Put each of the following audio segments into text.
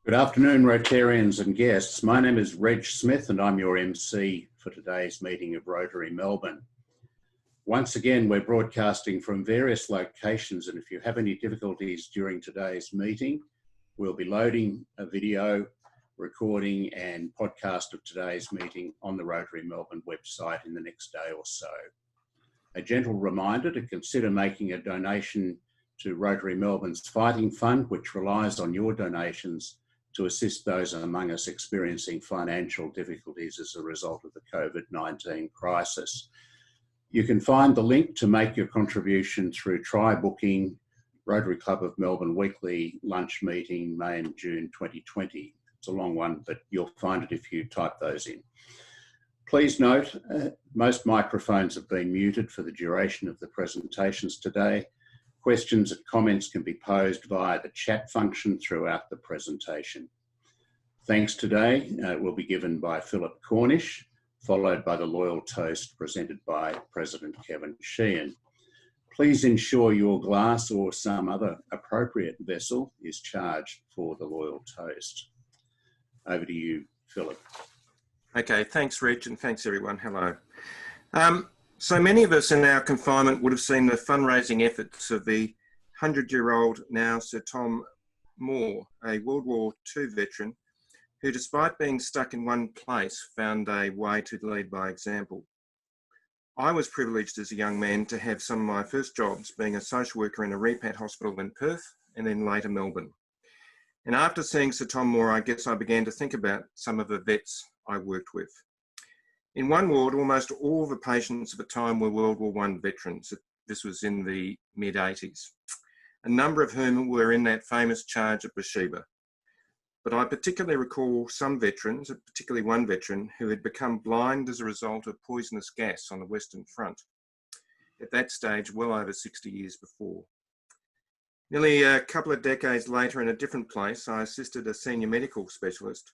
Good afternoon, Rotarians and guests. My name is Reg Smith and I'm your MC for today's meeting of Rotary Melbourne. Once again, we're broadcasting from various locations, and if you have any difficulties during today's meeting, we'll be loading a video recording and podcast of today's meeting on the Rotary Melbourne website in the next day or so. A gentle reminder to consider making a donation to Rotary Melbourne's Fighting Fund, which relies on your donations to assist those among us experiencing financial difficulties as a result of the COVID-19 crisis. You can find the link to make your contribution through Try Booking Rotary Club of Melbourne Weekly Lunch Meeting, May and June 2020. It's a long one, but you'll find it if you type those in. Please note, most microphones have been muted for the duration of the presentations today. Questions and comments can be posed via the chat function throughout the presentation. Thanks today will be given by Philip Cornish, followed by the Loyal Toast presented by President Kevin Sheehan. Please ensure your glass or some other appropriate vessel is charged for the Loyal Toast. Over to you, Philip. Okay, thanks Reg, and thanks everyone. Hello. So many of us in our confinement would have seen the fundraising efforts of the 100-year-old now Sir Tom Moore, a World War II veteran, who despite being stuck in one place found a way to lead by example. I was privileged as a young man to have some of my first jobs being a social worker in a repat hospital in Perth and then later Melbourne. And after seeing Sir Tom Moore, I guess I began to think about some of the vets I worked with. In one ward, almost all the patients at the time were World War I veterans. This was in the mid-80s, a number of whom were in that famous charge at Beersheba. But I particularly recall some veterans, particularly one veteran, who had become blind as a result of poisonous gas on the Western Front. At that stage, well over 60 years before. Nearly a couple of decades later, in a different place, I assisted a senior medical specialist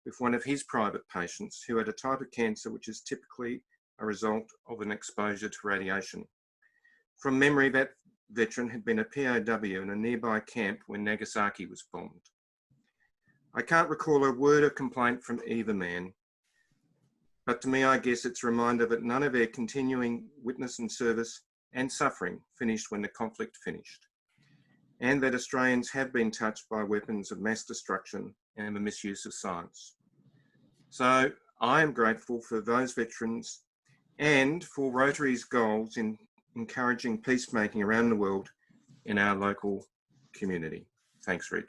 with one of his private patients who had a type of cancer which is typically a result of an exposure to radiation. From memory, that veteran had been a POW in a nearby camp when Nagasaki was bombed. I can't recall a word of complaint from either man, but to me, I guess it's a reminder that none of their continuing witness and service and suffering finished when the conflict finished, and that Australians have been touched by weapons of mass destruction and the misuse of science. So I am grateful for those veterans and for Rotary's goals in encouraging peacemaking around the world in our local community. Thanks, Reg.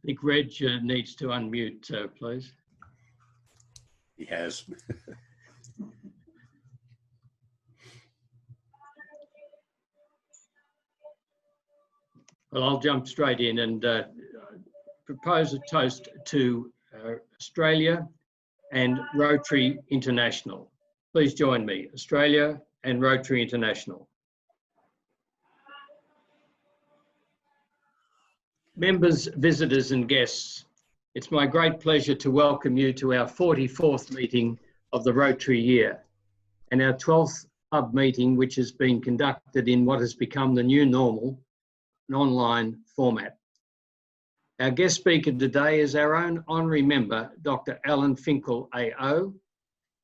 I think Reg needs to unmute, please. He has. Well, I'll jump straight in and propose a toast to Australia and Rotary International. Please join me, Australia and Rotary International. Members, visitors and guests, it's my great pleasure to welcome you to our 44th meeting of the Rotary year and our 12th hub meeting, which has been conducted in what has become the new normal, an online format. Our guest speaker today is our own Honorary Member, Dr. Alan Finkel AO,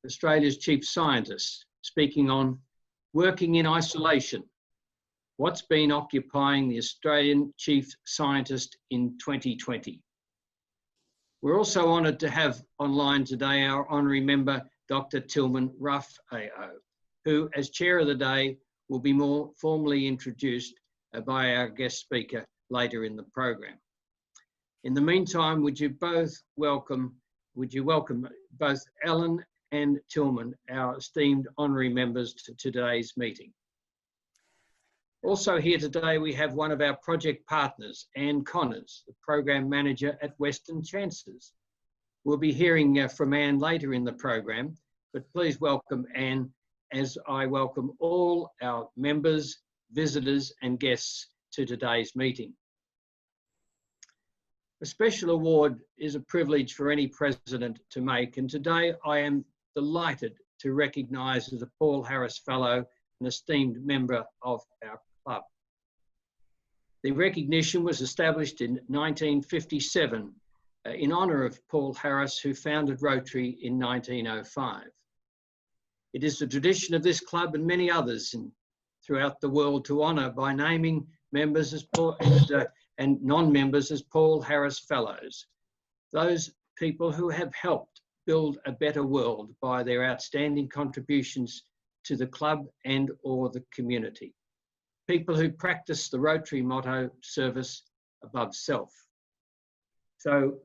Australia's Chief Scientist, speaking on working in isolation. What's been occupying the Australian Chief Scientist in 2020? We're also honoured to have online today our Honorary Member, Dr. Tilman Ruff AO, who, as Chair of the Day, will be more formally introduced by our guest speaker later in the program. In the meantime, would you welcome both Alan and Tilman, our esteemed honorary members, to today's meeting. Also here today, we have one of our project partners, Anne Connors, the Program Manager at Western Chances. We'll be hearing from Anne later in the program, but please welcome Anne as I welcome all our members, visitors and guests to today's meeting. A special award is a privilege for any president to make, and today I am delighted to recognise as a Paul Harris Fellow, an esteemed member of our club. The recognition was established in 1957 in honour of Paul Harris, who founded Rotary in 1905. It is the tradition of this club and many others throughout the world to honour by naming members as and non-members as Paul Harris Fellows, those people who have helped build a better world by their outstanding contributions to the club and or the community. People who practice the Rotary motto, service above self. So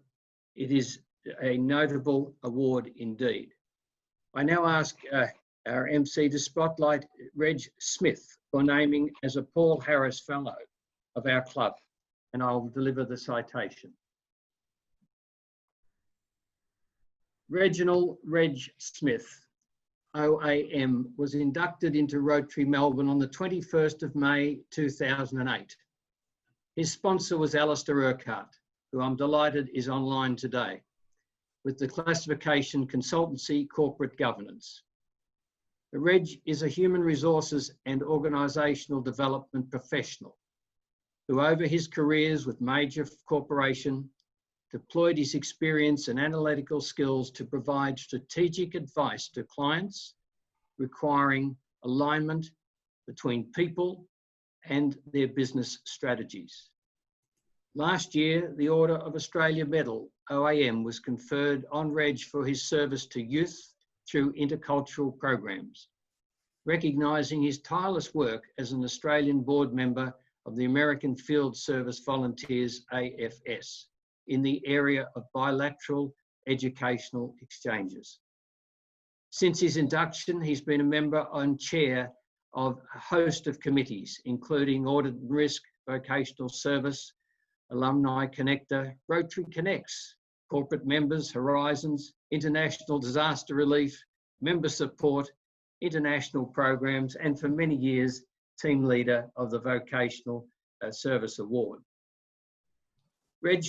it is a notable award indeed. I now ask our MC to spotlight Reg Smith for naming as a Paul Harris Fellow of our club, and I'll deliver the citation. Reginald Reg Smith, OAM, was inducted into Rotary Melbourne on the 21st of May 2008. His sponsor was Alistair Urquhart, who I'm delighted is online today, with the classification Consultancy Corporate Governance. Reg is a human resources and organisational development professional who over his careers with major corporation deployed his experience and analytical skills to provide strategic advice to clients requiring alignment between people and their business strategies. Last year, the Order of Australia Medal, OAM, was conferred on Reg for his service to youth through intercultural programs, recognising his tireless work as an Australian board member of the American Field Service Volunteers, AFS, in the area of bilateral educational exchanges. Since his induction, he's been a member and chair of a host of committees, including Audit and Risk, Vocational Service, Alumni Connector, Rotary Connects, Corporate Members, Horizons, International Disaster Relief, Member Support, International Programs, and for many years, Team Leader of the Vocational Service Award. Reg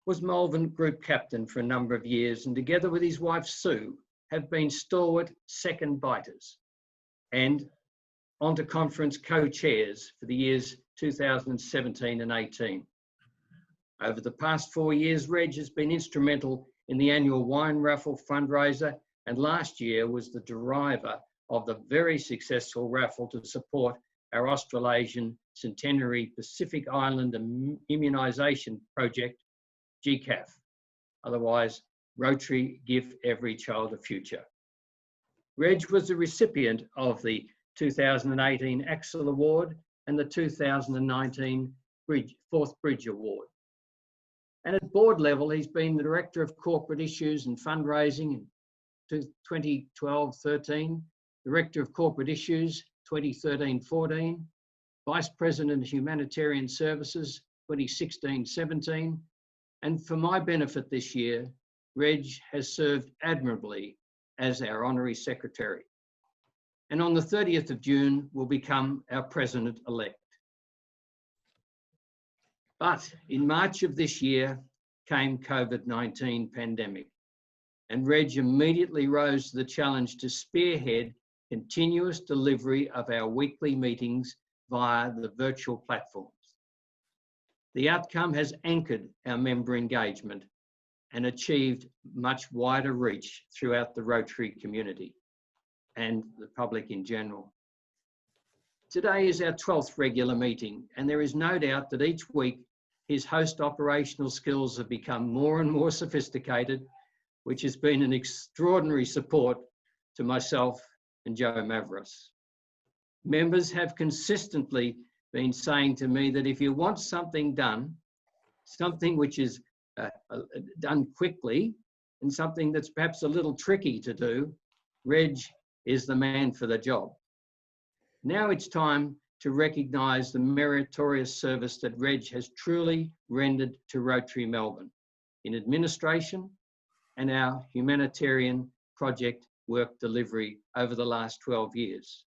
was Melbourne Group Captain for a number of years, and together with his wife Sue, have been stalwart second biters and onto conference co-chairs for the years 2017 and 18. Over the past 4 years, Reg has been instrumental in the annual wine raffle fundraiser, and last year was the driver of the very successful raffle to support our Australasian Centenary Pacific Island Immunisation Project, GCAF, otherwise Rotary Give Every Child a Future. Reg was the recipient of the 2018 Axel Award and the 2019 Fourth Bridge Award. And at board level, he's been the Director of Corporate Issues and Fundraising in 2012-13, Director of Corporate Issues 2013-14, Vice President of Humanitarian Services 2016-17, and for my benefit this year, Reg has served admirably as our Honorary Secretary, and on the 30th of June will become our President-elect. But in March of this year came COVID-19 pandemic, and Reg immediately rose to the challenge to spearhead continuous delivery of our weekly meetings via the virtual platforms. The outcome has anchored our member engagement and achieved much wider reach throughout the Rotary community and the public in general. Today is our 12th regular meeting, and there is no doubt that each week his host operational skills have become more and more sophisticated, which has been an extraordinary support to myself and Joe Mavros. Members have consistently been saying to me that if you want something done, something which is done quickly and something that's perhaps a little tricky to do, Reg is the man for the job. Now it's time to recognise the meritorious service that Reg has truly rendered to Rotary Melbourne in administration and our humanitarian project work delivery over the last 12 years.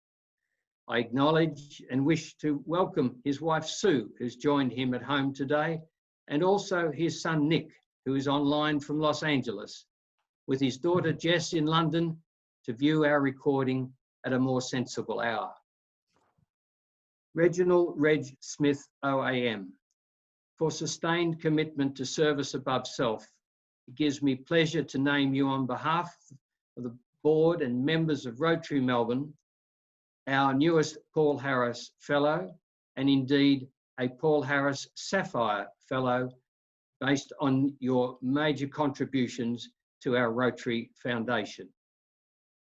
I acknowledge and wish to welcome his wife Sue, who's joined him at home today, and also his son Nick, who is online from Los Angeles, with his daughter Jess in London to view our recording at a more sensible hour. Reginald Reg Smith OAM, for sustained commitment to service above self, it gives me pleasure to name you on behalf of the board and members of Rotary Melbourne, our newest Paul Harris Fellow, and indeed a Paul Harris Sapphire Fellow, based on your major contributions to our Rotary Foundation.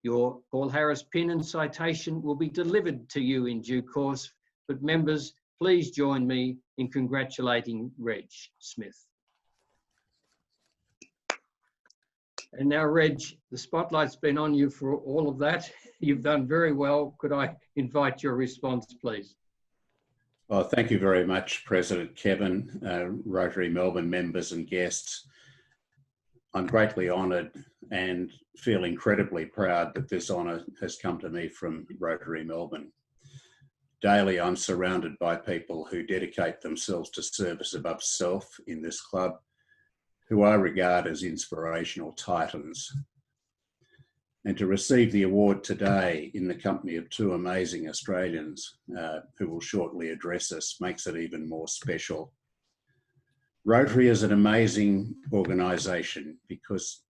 Your Paul Harris pin and citation will be delivered to you in due course, but members, please join me in congratulating Reg Smith. And now, Reg, the spotlight's been on you for all of that. You've done very well. Could I invite your response, please? Well, thank you very much, President Kevin, Rotary Melbourne members and guests. I'm greatly honoured and feel incredibly proud that this honour has come to me from Rotary Melbourne. Daily, I'm surrounded by people who dedicate themselves to service above self in this club, who I regard as inspirational titans. And to receive the award today in the company of two amazing Australians who will shortly address us makes it even more special. Rotary is an amazing organisation because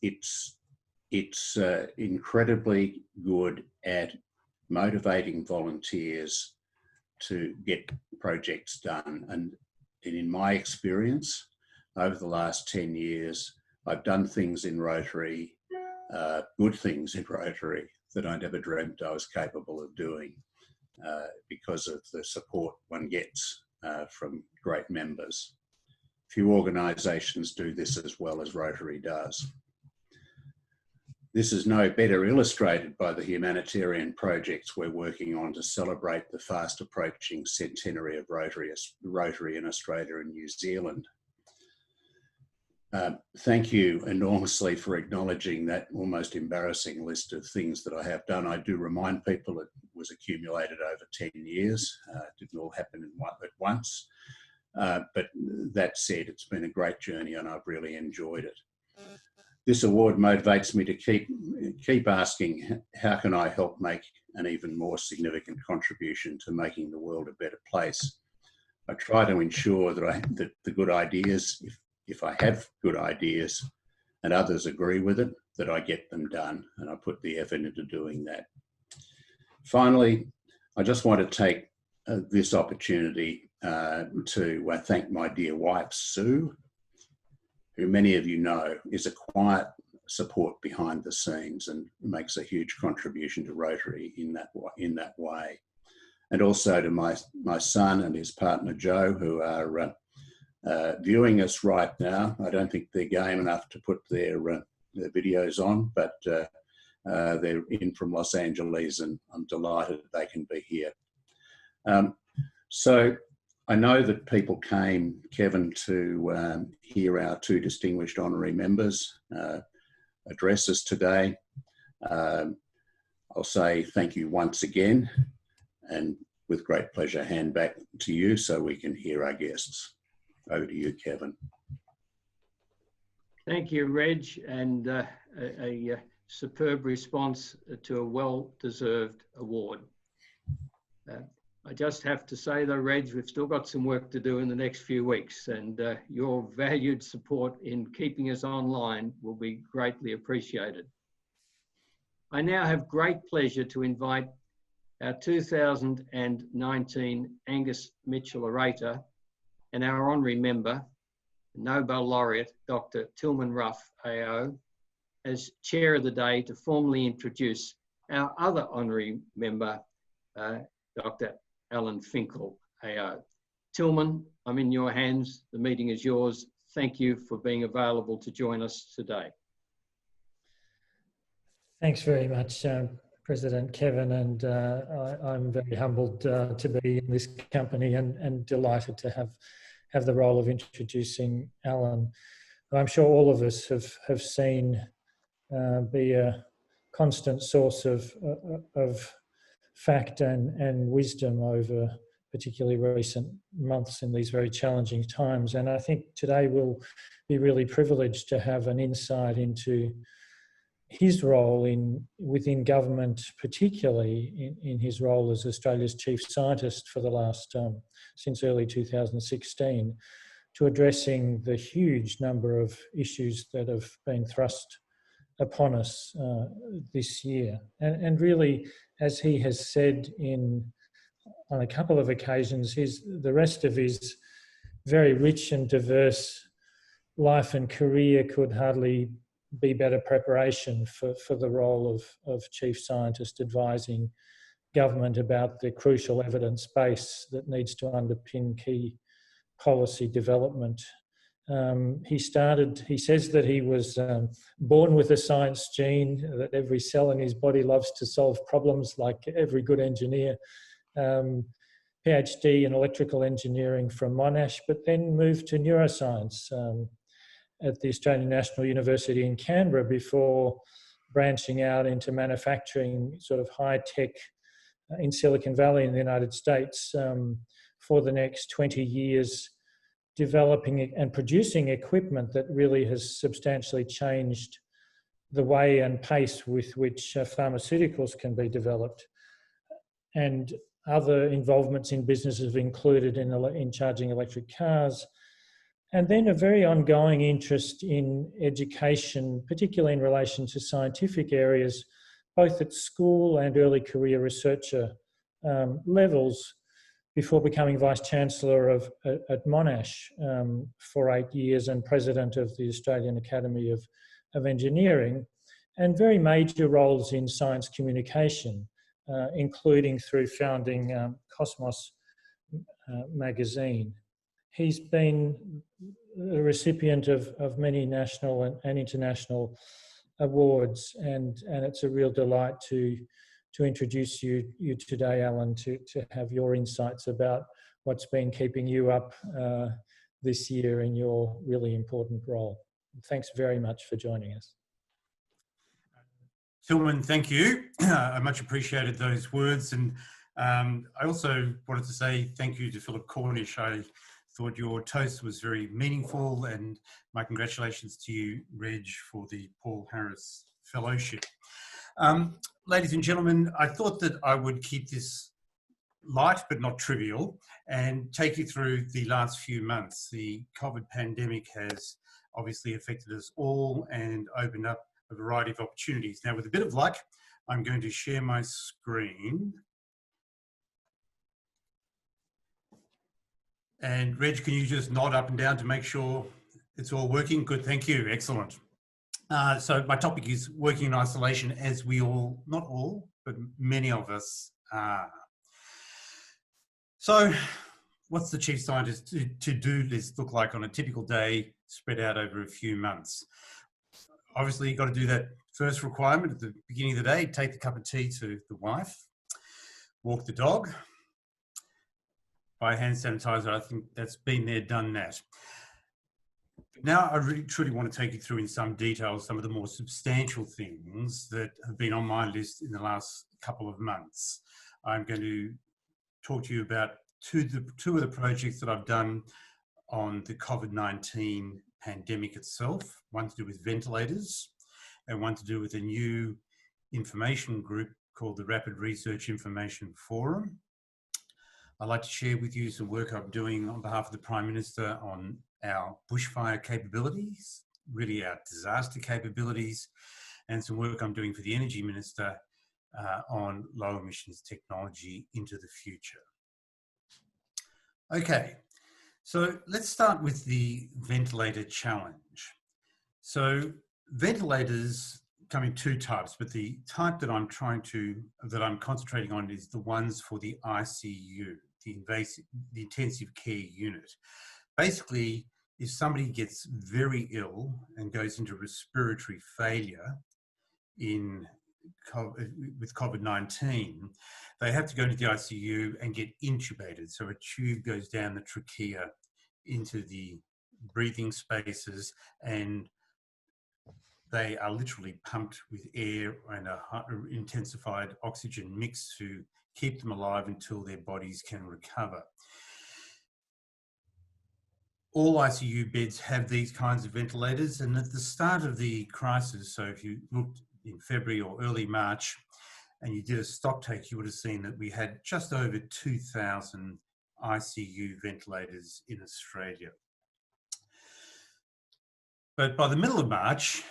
it's incredibly good at motivating volunteers to get projects done. And in my experience, over the last 10 years, I've done things in Rotary, good things in Rotary, that I never dreamt I was capable of doing because of the support one gets from great members. Few organisations do this as well as Rotary does. This is no better illustrated by the humanitarian projects we're working on to celebrate the fast approaching centenary of Rotary in Australia and New Zealand. Thank you enormously for acknowledging that almost embarrassing list of things that I have done. I do remind people it was accumulated over 10 years. It didn't all happen at once. But that said, it's been a great journey and I've really enjoyed it. This award motivates me to keep asking, how can I help make an even more significant contribution to making the world a better place? I try to ensure that the good ideas, if I have good ideas and others agree with it, that I get them done, and I put the effort into doing that. Finally, I just want to take this opportunity to thank my dear wife, Sue, who many of you know is a quiet support behind the scenes and makes a huge contribution to Rotary in that way. And also to my son and his partner, Joe, who are viewing us right now. I don't think they're game enough to put their videos on, but they're in from Los Angeles and I'm delighted they can be here. So I know that people came, Kevin, to hear our two distinguished honorary members address us today. I'll say thank you once again, and with great pleasure hand back to you so we can hear our guests. Over to you, Kevin. Thank you, Reg, and a superb response to a well-deserved award. I just have to say though, Reg, we've still got some work to do in the next few weeks, and your valued support in keeping us online will be greatly appreciated. I now have great pleasure to invite our 2019 Angus Mitchell Orator and our Honorary Member, Nobel Laureate, Dr. Tilman Ruff, AO, as Chair of the day to formally introduce our other Honorary Member, Dr. Alan Finkel, AO. Tilman, I'm in your hands. The meeting is yours. Thank you for being available to join us today. Thanks very much, President Kevin, and I'm very humbled to be in this company and delighted to have the role of introducing Alan, who I'm sure all of us have seen be a constant source of fact and wisdom over particularly recent months in these very challenging times. And I think today we'll be really privileged to have an insight into his role within government, particularly in his role as Australia's chief scientist for the last, since early 2016, to addressing the huge number of issues that have been thrust upon us this year. And really, as he has said on a couple of occasions, the rest of his very rich and diverse life and career could hardly be better preparation for the role of chief scientist, advising government about the crucial evidence base that needs to underpin key policy development. He says that he was born with a science gene, that every cell in his body loves to solve problems like every good engineer. PhD in electrical engineering from Monash, but then moved to neuroscience at the Australian National University in Canberra before branching out into manufacturing, sort of high-tech in Silicon Valley in the United States for the next 20 years, developing and producing equipment that really has substantially changed the way and pace with which pharmaceuticals can be developed. And other involvements in business have included in charging electric cars, and then a very ongoing interest in education, particularly in relation to scientific areas, both at school and early career researcher levels, before becoming Vice-Chancellor at Monash for 8 years and President of the Australian Academy of Engineering, and very major roles in science communication, including through founding Cosmos magazine. He's been a recipient of many national and international awards, and it's a real delight to introduce you today, Alan, to have your insights about what's been keeping you up this year in your really important role. Thanks very much for joining us. Tilman, thank you. I much appreciated those words, and I also wanted to say thank you to Philip Cornish. I thought your toast was very meaningful, and my congratulations to you, Reg, for the Paul Harris Fellowship. Ladies and gentlemen, I thought that I would keep this light but not trivial and take you through the last few months. The COVID pandemic has obviously affected us all and opened up a variety of opportunities. Now, with a bit of luck, I'm going to share my screen. And Reg, can you just nod up and down to make sure it's all working? Good, thank you, excellent. So my topic is working in isolation, as we all, not all, but many of us are. So what's the chief scientist's to-do list look like on a typical day spread out over a few months? Obviously, you've got to do that first requirement at the beginning of the day, take the cup of tea to the wife, walk the dog, buy hand sanitizer. I think that's been there, done that. Now, I really truly want to take you through in some detail some of the more substantial things that have been on my list in the last couple of months. I'm going to talk to you about two of the projects that I've done on the COVID-19 pandemic itself, one to do with ventilators and one to do with a new information group called the Rapid Research Information Forum. I'd like to share with you some work I'm doing on behalf of the Prime Minister on our bushfire capabilities, really our disaster capabilities, and some work I'm doing for the Energy Minister on low emissions technology into the future. Okay, so let's start with the ventilator challenge. So ventilators come in two types, but the type that I'm concentrating on is the ones for the ICU, the intensive care unit. Basically, if somebody gets very ill and goes into respiratory failure with COVID-19, they have to go to the ICU and get intubated. So a tube goes down the trachea into the breathing spaces, and they are literally pumped with air and a intensified oxygen mix to keep them alive until their bodies can recover. All ICU beds have these kinds of ventilators, and at the start of the crisis, so if you looked in February or early March and you did a stock take, you would have seen that we had just over 2,000 ICU ventilators in Australia. But by the middle of March,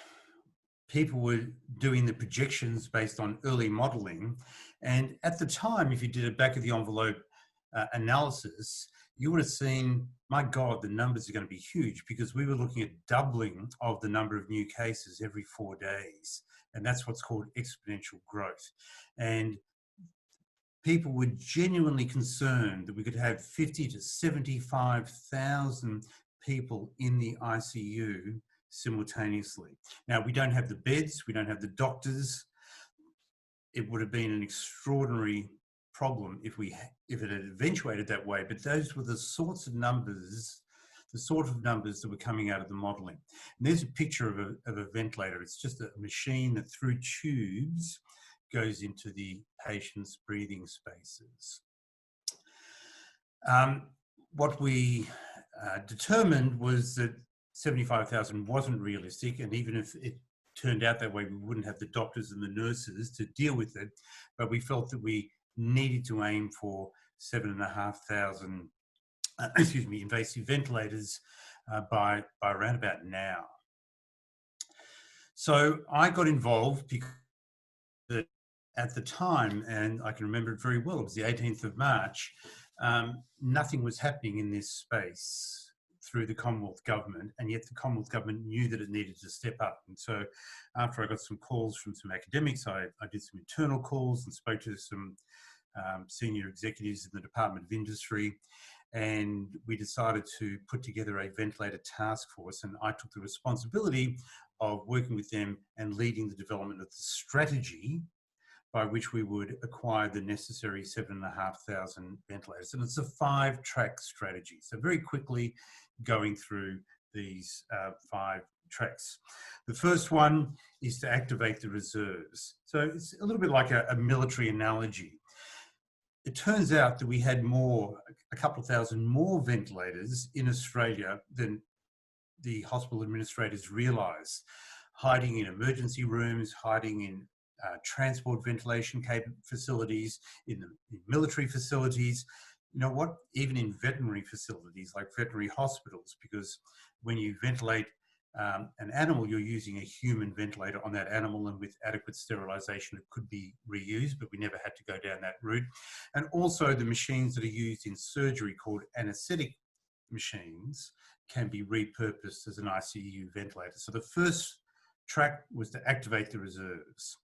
people were doing the projections based on early modelling. And at the time, if you did a back of the envelope analysis, you would have seen, my God, the numbers are going to be huge, because we were looking at doubling of the number of new cases every 4 days. And that's what's called exponential growth. And people were genuinely concerned that we could have 50 to 75,000 people in the ICU simultaneously. Now, we don't have the beds, we don't have the doctors. It would have been an extraordinary problem if it had eventuated that way, but those were the sorts of numbers, that were coming out of the modelling. And there's a picture of a ventilator. It's just a machine that through tubes goes into the patient's breathing spaces. What we determined was that 75,000 wasn't realistic, and even if it turned out that way, we wouldn't have the doctors and the nurses to deal with it, but we felt that we needed to aim for 7,500 invasive ventilators by around about now. So I got involved because at the time, and I can remember it very well, it was the 18th of March, nothing was happening in this space through the Commonwealth Government, and yet the Commonwealth Government knew that it needed to step up. And so after I got some calls from some academics, I did some internal calls and spoke to some senior executives in the Department of Industry, and we decided to put together a ventilator task force, and I took the responsibility of working with them and leading the development of the strategy by which we would acquire the necessary 7,500 ventilators. And it's a 5-track strategy. So very quickly going through these 5 tracks. The first one is to activate the reserves. So it's a little bit like a military analogy. It turns out that we had a couple of thousand more ventilators in Australia than the hospital administrators realised, hiding in emergency rooms, hiding in transport ventilation facilities, in military facilities, you know what, even in veterinary facilities like veterinary hospitals, because when you ventilate an animal, you're using a human ventilator on that animal, and with adequate sterilisation it could be reused, but we never had to go down that route. And also the machines that are used in surgery called anaesthetic machines can be repurposed as an ICU ventilator. So the first track was to activate the reserves.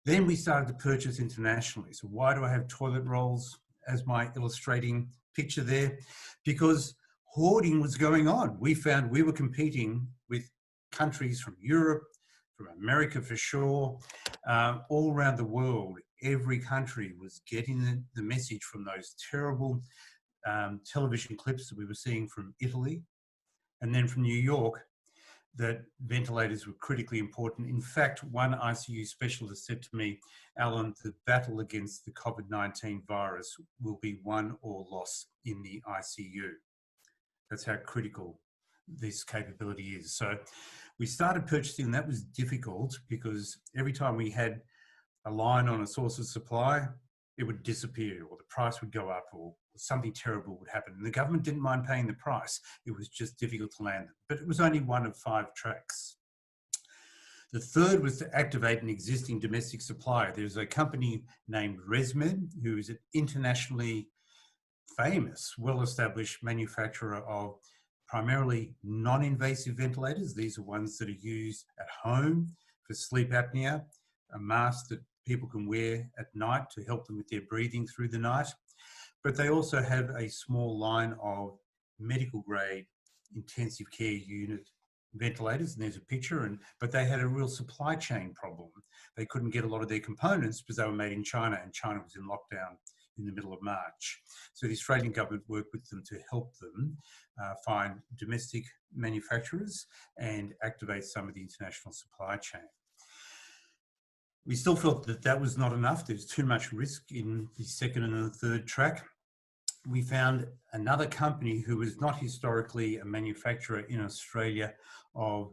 Then we started to purchase internationally. So why do I have toilet rolls as my illustrating picture there? Because hoarding was going on. We found we were competing with countries from Europe, from America for sure, all around the world. Every country was getting the message from those terrible television clips that we were seeing from Italy and then from New York, that ventilators were critically important. In fact, one ICU specialist said to me, Alan, the battle against the COVID-19 virus will be won or lost in the ICU. That's how critical this capability is. So we started purchasing, and that was difficult because every time we had a line on a source of supply, it would disappear, or the price would go up, or something terrible would happen. And the government didn't mind paying the price. It was just difficult to land it. But it was only one of 5 tracks. The third was to activate an existing domestic supplier. There's a company named ResMed, who is an internationally famous, well-established manufacturer of primarily non-invasive ventilators. These are ones that are used at home for sleep apnea, a mask that people can wear at night to help them with their breathing through the night. But they also have a small line of medical grade intensive care unit ventilators, and there's a picture, but they had a real supply chain problem. They couldn't get a lot of their components because they were made in China, and China was in lockdown in the middle of March. So the Australian government worked with them to help them find domestic manufacturers and activate some of the international supply chain. We still felt that that was not enough. There's too much risk in the second and the third track. We found another company who was not historically a manufacturer in Australia of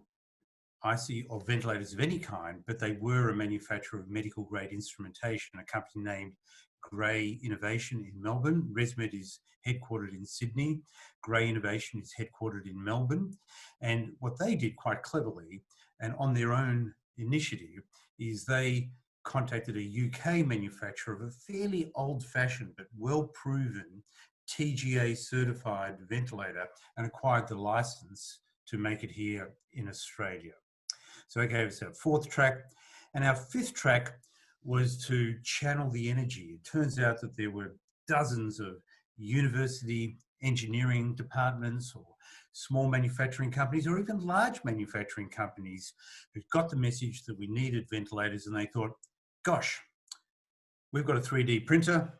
of ventilators of any kind, but they were a manufacturer of medical grade instrumentation, a company named Grey Innovation in Melbourne. ResMed is headquartered in Sydney. Grey Innovation is headquartered in Melbourne. And what they did quite cleverly and on their own initiative is they contacted a UK manufacturer of a fairly old-fashioned but well-proven TGA certified ventilator and acquired the license to make it here in Australia. So that gave us our fourth track. And our fifth track was to channel the energy. It turns out that there were dozens of university engineering departments or small manufacturing companies or even large manufacturing companies who got the message that we needed ventilators, and they thought, gosh, we've got a 3D printer.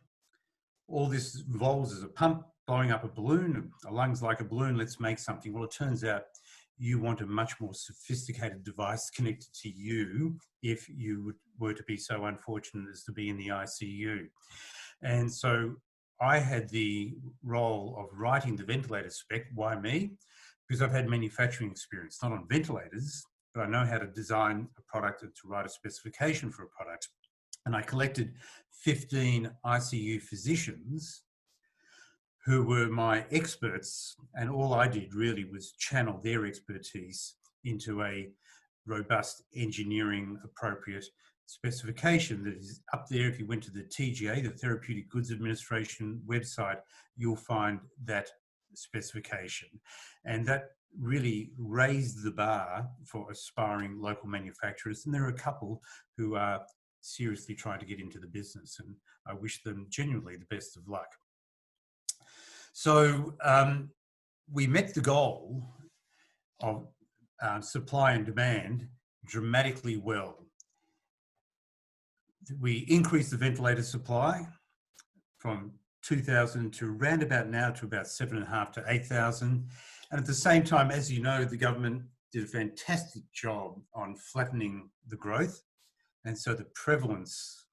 All this involves is a pump blowing up a balloon, a lung's like a balloon, let's make something. Well, it turns out you want a much more sophisticated device connected to you if you were to be so unfortunate as to be in the ICU. And so I had the role of writing the ventilator spec. Why me? Because I've had manufacturing experience, not on ventilators, but I know how to design a product and to write a specification for a product. And I collected 15 ICU physicians who were my experts, and all I did really was channel their expertise into a robust engineering appropriate specification that is up there. If you went to the TGA, the Therapeutic Goods Administration website, you'll find that specification. And that really raised the bar for aspiring local manufacturers. And there are a couple who are seriously trying to get into the business, and I wish them genuinely the best of luck. So we met the goal of supply and demand dramatically well. We increased the ventilator supply from 2,000 to around about now to about 7,500 to 8,000. And at the same time, as you know, the government did a fantastic job on flattening the growth. And so the prevalence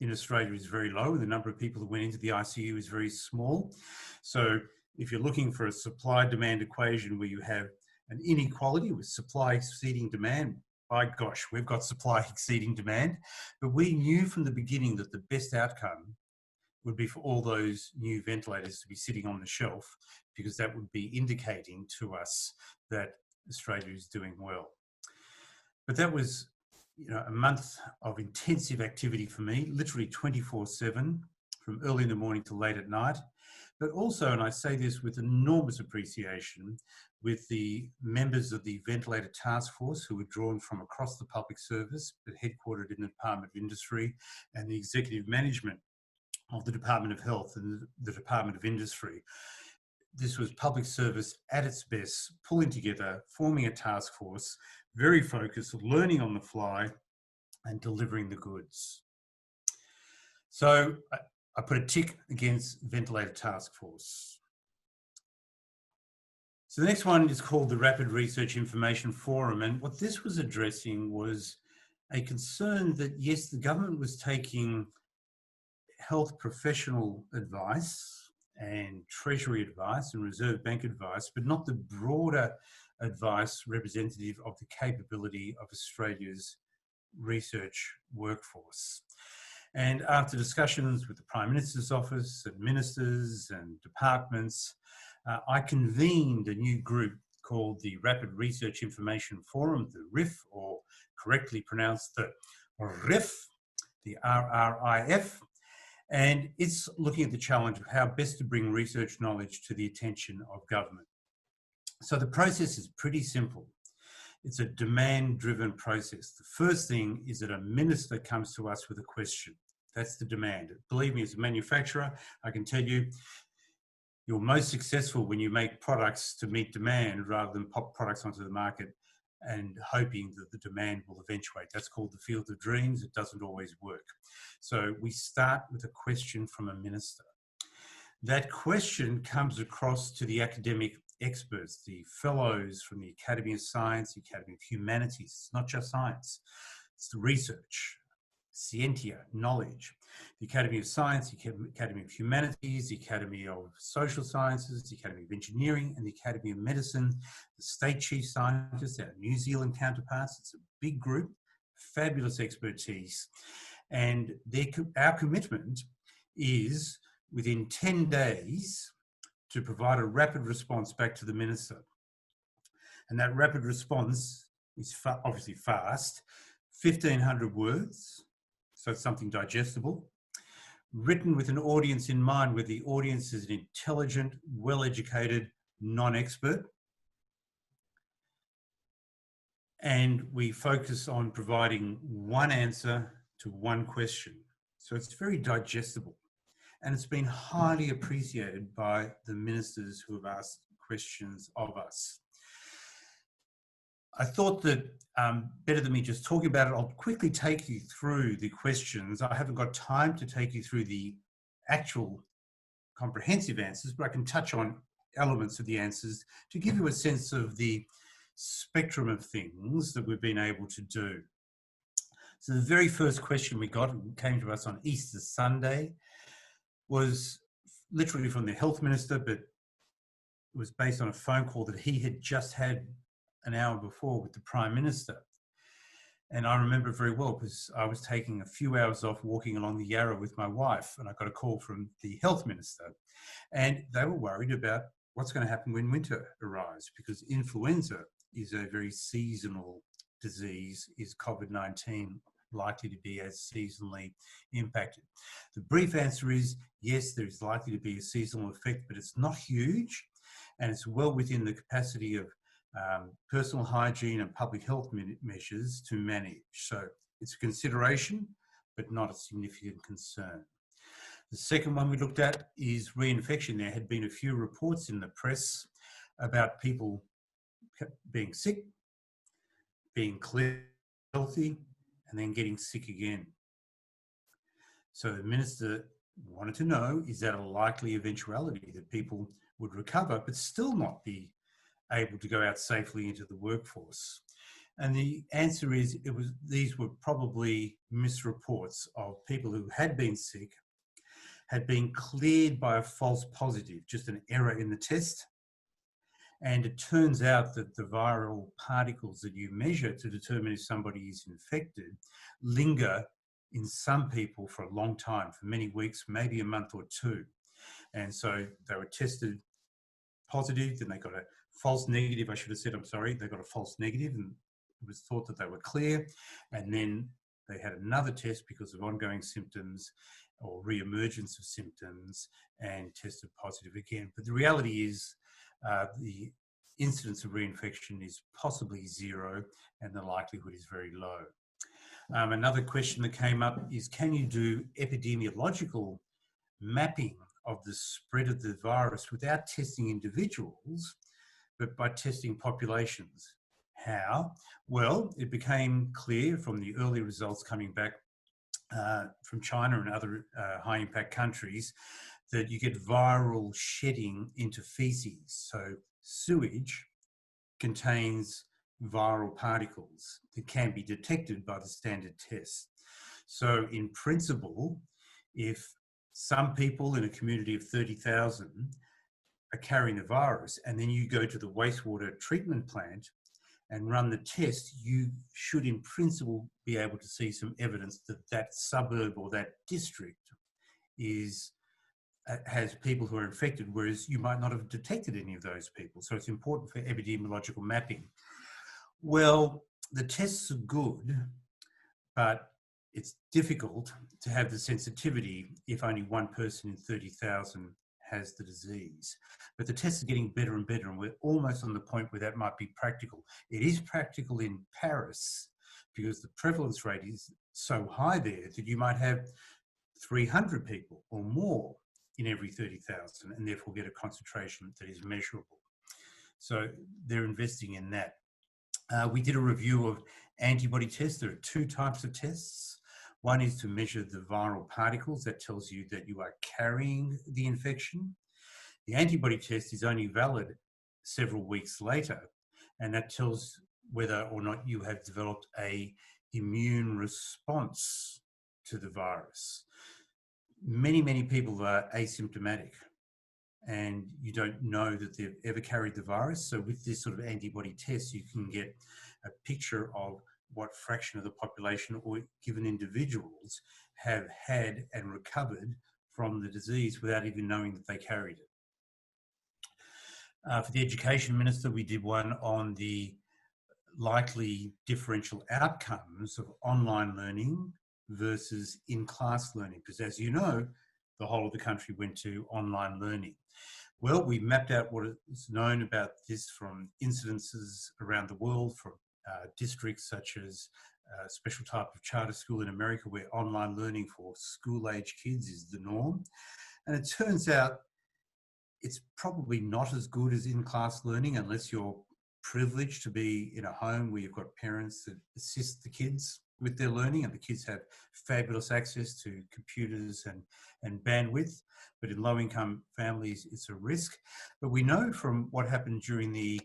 in Australia is very low. The number of people who went into the ICU is very small. So if you're looking for a supply-demand equation where you have an inequality with supply exceeding demand, by gosh, we've got supply exceeding demand. But we knew from the beginning that the best outcome would be for all those new ventilators to be sitting on the shelf, because that would be indicating to us that Australia is doing well. But that was, you know, a month of intensive activity for me, literally 24/7, from early in the morning to late at night. But also, and I say this with enormous appreciation, with the members of the Ventilator Taskforce who were drawn from across the public service, but headquartered in the Department of Industry, and the executive management of the Department of Health and the Department of Industry. This was public service at its best, pulling together, forming a task force, very focused, learning on the fly and delivering the goods. So I put a tick against Ventilator Task Force. So the next one is called the Rapid Research Information Forum. And what this was addressing was a concern that, yes, the government was taking health professional advice and Treasury advice and Reserve Bank advice, but not the broader advice representative of the capability of Australia's research workforce. And after discussions with the Prime Minister's office and ministers and departments, I convened a new group called the Rapid Research Information Forum, the RIF, or correctly pronounced the RIF, the RRIF. And it's looking at the challenge of how best to bring research knowledge to the attention of government. So the process is pretty simple. It's a demand-driven process. The first thing is that a minister comes to us with a question. That's the demand. Believe me, as a manufacturer, I can tell you, you're most successful when you make products to meet demand rather than pop products onto the market and hoping that the demand will eventuate. That's called the field of dreams. It doesn't always work. So we start with a question from a minister. That question comes across to the academic experts, the fellows from the Academy of Science, the Academy of Humanities. It's not just science, it's the research. scientia, knowledge, the Academy of Science, the Academy of Humanities, the Academy of Social Sciences, the Academy of Engineering, and the Academy of Medicine, the state chief scientists, our New Zealand counterparts. It's a big group, fabulous expertise. And our commitment is within 10 days to provide a rapid response back to the Minister. And that rapid response is obviously fast, 1,500 words, so it's something digestible, written with an audience in mind where the audience is an intelligent, well-educated, non-expert. And we focus on providing one answer to one question. So it's very digestible. And it's been highly appreciated by the ministers who have asked questions of us. I thought that better than me just talking about it, I'll quickly take you through the questions. I haven't got time to take you through the actual comprehensive answers, but I can touch on elements of the answers to give you a sense of the spectrum of things that we've been able to do. So the very first question we got, came to us on Easter Sunday, was literally from the Health Minister, but it was based on a phone call that he had just had an hour before with the Prime Minister. And I remember it very well because I was taking a few hours off walking along the Yarra with my wife, and I got a call from the Health Minister. And they were worried about what's going to happen when winter arrives, because influenza is a very seasonal disease. Is COVID-19 likely to be as seasonally impacted? The brief answer is yes, there is likely to be a seasonal effect, but it's not huge, and it's well within the capacity of personal hygiene and public health measures to manage. So it's a consideration, but not a significant concern. The second one we looked at is reinfection. There had been a few reports in the press about people being sick, being clear, healthy, and then getting sick again. So the Minister wanted to know, is that a likely eventuality that people would recover but still not be able to go out safely into the workforce? And the answer is these were probably misreports of people who had been sick, had been cleared by a false positive, just an error in the test. And it turns out that the viral particles that you measure to determine if somebody is infected linger in some people for a long time, for many weeks, maybe a month or two. And so they were tested positive, then they got a false negative, I should have said, I'm sorry, they got a false negative, and it was thought that they were clear. And then they had another test because of ongoing symptoms or re-emergence of symptoms and tested positive again. But the reality is the incidence of reinfection is possibly zero, and the likelihood is very low. Another question that came up is, can you do epidemiological mapping of the spread of the virus without testing individuals, but by testing populations? How? Well, it became clear from the early results coming back from China and other high-impact countries that you get viral shedding into feces. So sewage contains viral particles that can be detected by the standard test. So in principle, if some people in a community of 30,000 are carrying the virus, and then you go to the wastewater treatment plant and run the test, you should in principle be able to see some evidence that that suburb or that district has people who are infected, whereas you might not have detected any of those people. So it's important for epidemiological mapping. Well, the tests are good, but it's difficult to have the sensitivity if only one person in 30,000 has the disease. But the tests are getting better and better, and we're almost on the point where that might be practical. It is practical in Paris because the prevalence rate is so high there that you might have 300 people or more in every 30,000, and therefore get a concentration that is measurable. So they're investing in that. We did a review of antibody tests. There are two types of tests. One is to measure the viral particles. That tells you that you are carrying the infection. The antibody test is only valid several weeks later, and that tells whether or not you have developed an immune response to the virus. Many people are asymptomatic and you don't know that they've ever carried the virus. So with this sort of antibody test, you can get a picture of what fraction of the population or given individuals have had and recovered from the disease without even knowing that they carried it. For the Education Minister, we did one on the likely differential outcomes of online learning versus in-class learning, because as you know, the whole of the country went to online learning. Well, we mapped out what is known about this from incidences around the world, from districts such as a special type of charter school in America where online learning for school-age kids is the norm. And it turns out it's probably not as good as in-class learning unless you're privileged to be in a home where you've got parents that assist the kids with their learning and the kids have fabulous access to computers and bandwidth. But in low-income families, it's a risk. But we know from what happened during the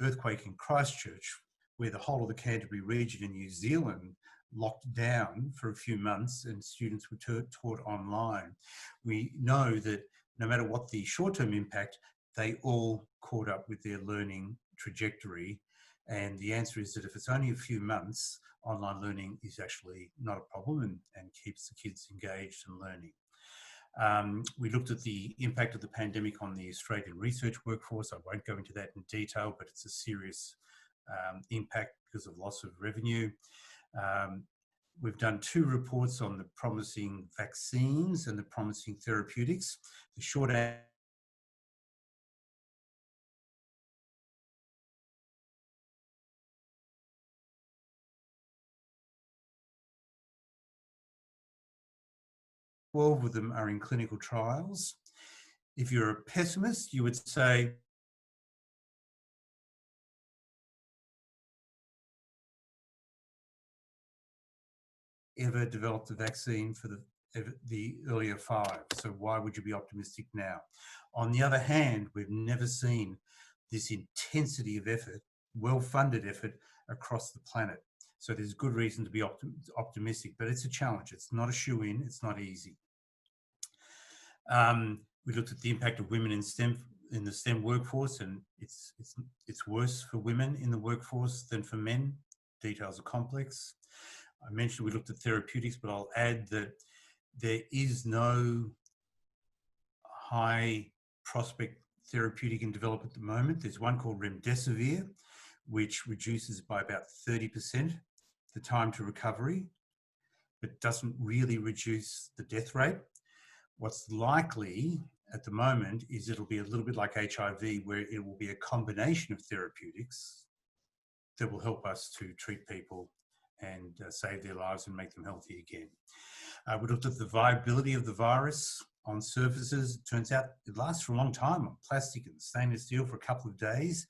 earthquake in Christchurch, where the whole of the Canterbury region in New Zealand locked down for a few months and students were taught online. We know that no matter what the short-term impact, they all caught up with their learning trajectory. And the answer is that if it's only a few months, online learning is actually not a problem and keeps the kids engaged and learning. We looked at the impact of the pandemic on the Australian research workforce. I won't go into that in detail, but it's a serious impact because of loss of revenue. We've done 2 reports on the promising vaccines and the promising therapeutics. The short answer of them are in clinical trials. If you're a pessimist, you would say ever developed a vaccine for the earlier 5. So why would you be optimistic now? On the other hand, we've never seen this intensity of effort, well-funded effort across the planet. So there's good reason to be optimistic, but it's a challenge. It's not a shoe-in, it's not easy. We looked at the impact of women in the STEM workforce, and it's worse for women in the workforce than for men. Details are complex. I mentioned we looked at therapeutics, but I'll add that there is no high prospect therapeutic in development at the moment. There's one called remdesivir, which reduces by about 30% the time to recovery, but doesn't really reduce the death rate. What's likely at the moment is it'll be a little bit like HIV, where it will be a combination of therapeutics that will help us to treat people and save their lives and make them healthy again. We looked at the viability of the virus on surfaces. It turns out it lasts for a long time on plastic and stainless steel for a couple of days.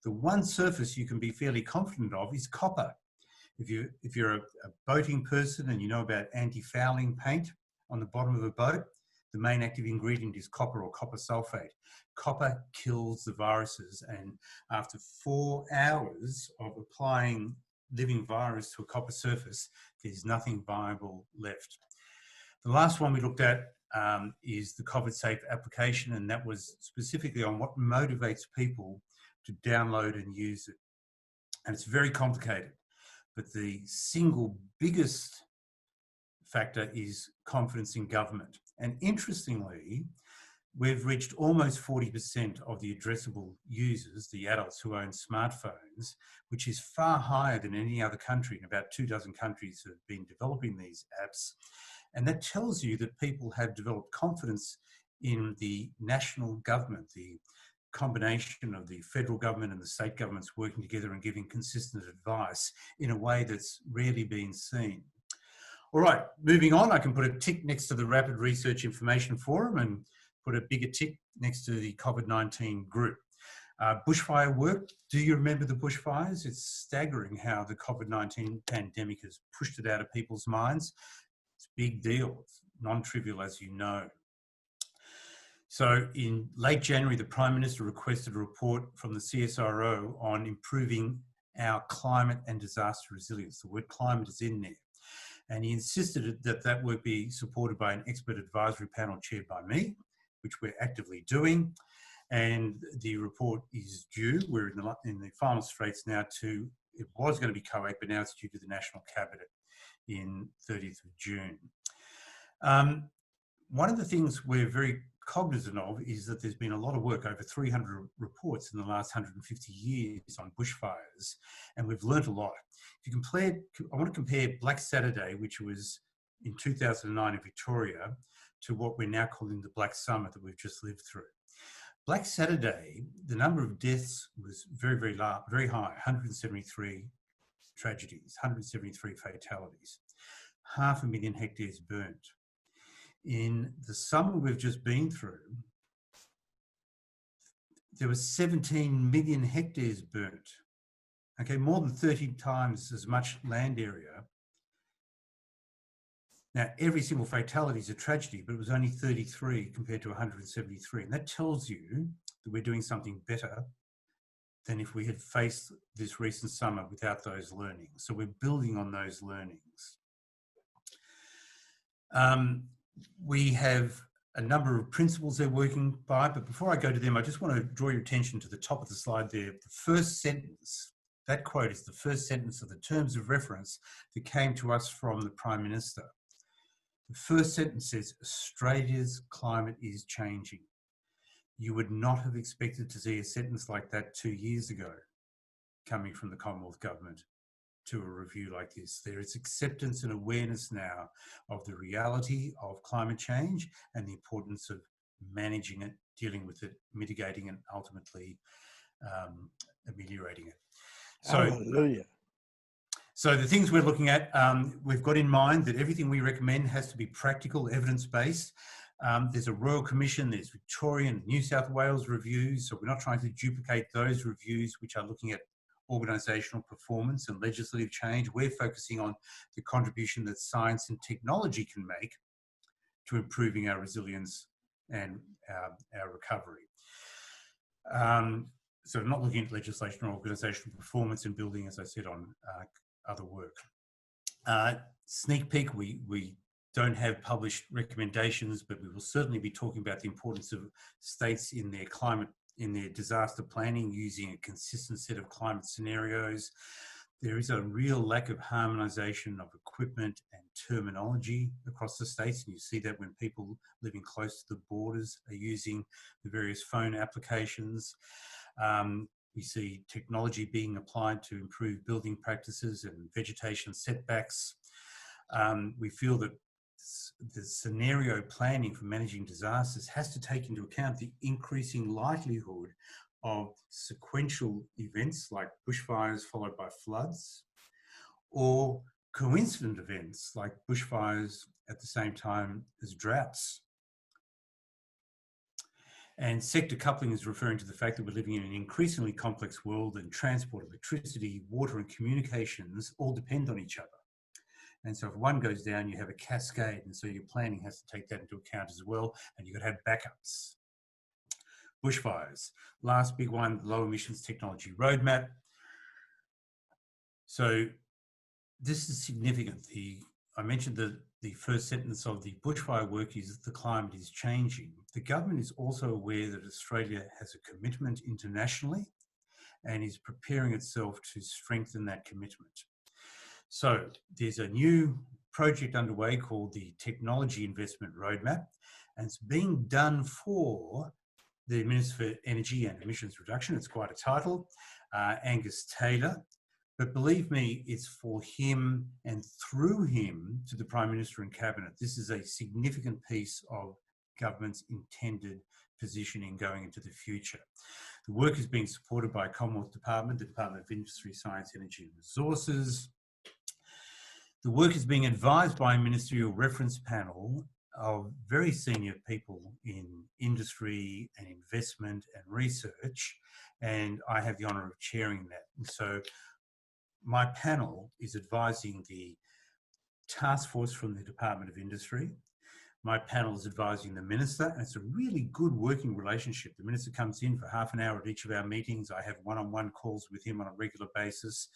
The one surface you can be fairly confident of is copper. If you're a boating person and you know about anti-fouling paint on the bottom of a boat, the main active ingredient is copper or copper sulfate. Copper kills the viruses, and after 4 hours of applying living virus to a copper surface, there's nothing viable left. The last one we looked at is the COVIDsafe application, and that was specifically on what motivates people to download and use it. And it's very complicated, but the single biggest factor is confidence in government. And interestingly, we've reached almost 40% of the addressable users, the adults who own smartphones, which is far higher than any other country. In about 24 countries have been developing these apps. And that tells you that people have developed confidence in the national government, the combination of the federal government and the state governments working together and giving consistent advice in a way that's rarely been seen. All right, moving on, I can put a tick next to the Rapid Research Information Forum and put a bigger tick next to the COVID-19 group. Bushfire work. Do you remember the bushfires? It's staggering how the COVID-19 pandemic has pushed it out of people's minds. It's a big deal. It's non-trivial, as you know. So in late January, the Prime Minister requested a report from the CSIRO on improving our climate and disaster resilience. The word climate is in there. And he insisted that that work be supported by an expert advisory panel chaired by me, which we're actively doing. And the report is due. We're in the final straits now to, it was going to be COAC, but now it's due to the National Cabinet in 30th of June. One of the things we're very cognizant of is that there's been a lot of work, over 300 reports in the last 150 years on bushfires, and we've learnt a lot. If you compare, I want to compare Black Saturday, which was in 2009 in Victoria, to what we're now calling the Black Summer that we've just lived through. Black Saturday, the number of deaths was very, very large, very high, 173 tragedies, 173 fatalities, 500,000 hectares burnt. In the summer we've just been through, there were 17 million hectares burnt. Okay, more than 30 times as much land area. Now, every single fatality is a tragedy, but it was only 33 compared to 173. And that tells you that we're doing something better than if we had faced this recent summer without those learnings. So we're building on those learnings. We have a number of principles they're working by, but before I go to them, I just want to draw your attention to the top of the slide there. The first sentence, that quote is the first sentence of the terms of reference that came to us from the Prime Minister. The first sentence says, Australia's climate is changing. You would not have expected to see a sentence like that 2 years ago coming from the Commonwealth Government to a review like this. There is acceptance and awareness now of the reality of climate change and the importance of managing it, dealing with it, mitigating and ultimately ameliorating it. So, hallelujah. So the things we're looking at, we've got in mind that everything we recommend has to be practical, evidence-based. There's a Royal Commission, there's Victorian, New South Wales reviews, so we're not trying to duplicate those reviews which are looking at organisational performance and legislative change. We're focusing on the contribution that science and technology can make to improving our resilience and our recovery. So not looking at legislation or organisational performance and building, as I said, on other work. Sneak peek, we don't have published recommendations, but we will certainly be talking about the importance of states in their climate, in their disaster planning, using a consistent set of climate scenarios. There is a real lack of harmonisation of equipment and terminology across the states, and you see that when people living close to the borders are using the various phone applications. We see technology being applied to improve building practices and vegetation setbacks. We feel that the scenario planning for managing disasters has to take into account the increasing likelihood of sequential events like bushfires followed by floods, or coincident events like bushfires at the same time as droughts. And sector coupling is referring to the fact that we're living in an increasingly complex world, and transport, electricity, water and communications all depend on each other. And so if one goes down, you have a cascade, and so your planning has to take that into account as well, and you've got to have backups. Bushfires, last big one, low emissions technology roadmap. So this is significant. I mentioned the first sentence of the bushfire work is that the climate is changing. The government is also aware that Australia has a commitment internationally and is preparing itself to strengthen that commitment. So there's a new project underway called the Technology Investment Roadmap, and it's being done for the Minister for Energy and Emissions Reduction. It's quite a title, Angus Taylor. But believe me, it's for him and through him to the Prime Minister and Cabinet. This is a significant piece of government's intended positioning going into the future. The work is being supported by Commonwealth Department, the Department of Industry, Science, Energy and Resources. The work is being advised by a ministerial reference panel of very senior people in industry and investment and research, and I have the honour of chairing that. So my panel is advising the Taskforce from the Department of Industry. My panel is advising the Minister, and it's a really good working relationship. The Minister comes in for half an hour at each of our meetings. I have one-on-one calls with him on a regular basis.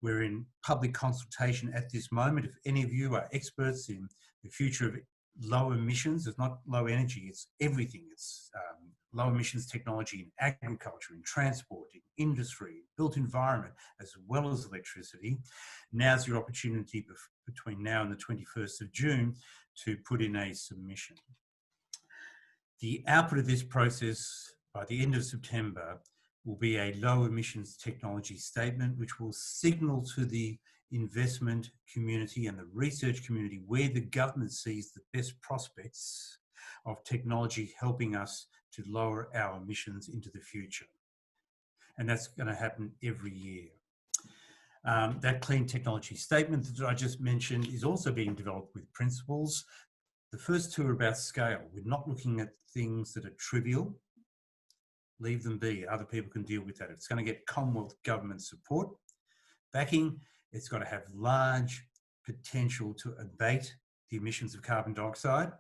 We're in public consultation at this moment. If any of you are experts in the future of low emissions, it's not low energy, it's everything. It's low emissions technology in agriculture, in transport, in industry, built environment, as well as electricity. Now's your opportunity between now and the 21st of June to put in a submission. The output of this process by the end of September will be a low emissions technology statement, which will signal to the investment community and the research community where the government sees the best prospects of technology helping us to lower our emissions into the future. And that's going to happen every year. That clean technology statement that I just mentioned is also being developed with principles. The first two are about scale. We're not looking at things that are trivial. Leave them be. Other people can deal with that. It's going to get Commonwealth government support, backing. It's got to have large potential to abate the emissions of carbon dioxide,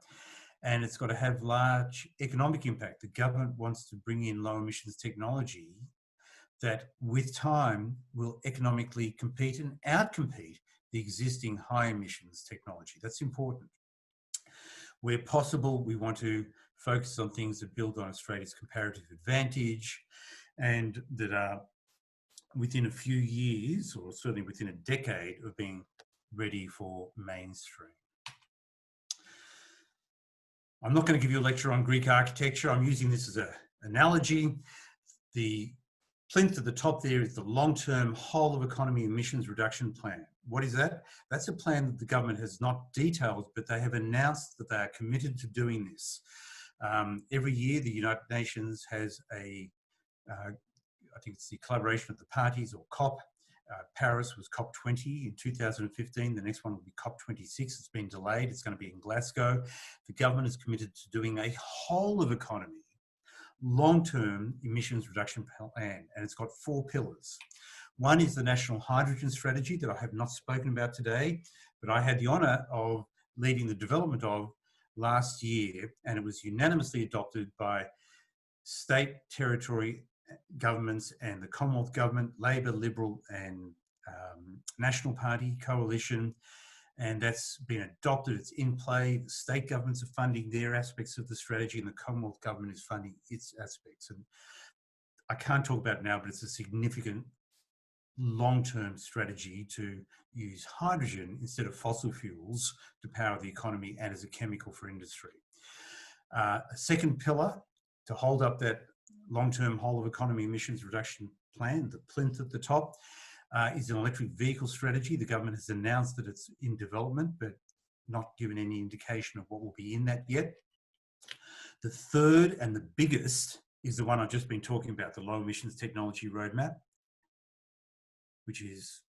and it's got to have large economic impact. The government wants to bring in low emissions technology that with time will economically compete and outcompete the existing high emissions technology. That's important. Where possible, we want to focus on things that build on Australia's comparative advantage and that are within a few years, or certainly within a decade, of being ready for mainstream. I'm not going to give you a lecture on Greek architecture. I'm using this as an analogy. The plinth at the top there is the long-term whole of economy emissions reduction plan. What is that? That's a plan that the government has not detailed, but they have announced that they are committed to doing this. Every year, the United Nations has a, I think it's the collaboration of the parties, or COP. Paris was COP20 in 2015. The next one will be COP26. It's been delayed. It's going to be in Glasgow. The government is committed to doing a whole of economy long-term emissions reduction plan, and it's got 4 pillars. One is the National Hydrogen Strategy that I have not spoken about today, but I had the honour of leading the development of last year, and it was unanimously adopted by state, territory governments and the Commonwealth Government, Labor, Liberal and National Party coalition, and that's been adopted. It's in play. The state governments are funding their aspects of the strategy and the Commonwealth Government is funding its aspects. And I can't talk about it now, but it's a significant long-term strategy to use hydrogen instead of fossil fuels to power the economy and as a chemical for industry. A second pillar to hold up that long-term whole of economy emissions reduction plan, the plinth at the top, is an electric vehicle strategy. The government has announced that it's in development, but not given any indication of what will be in that yet. The third and the biggest is the one I've just been talking about, the low emissions technology roadmap, which is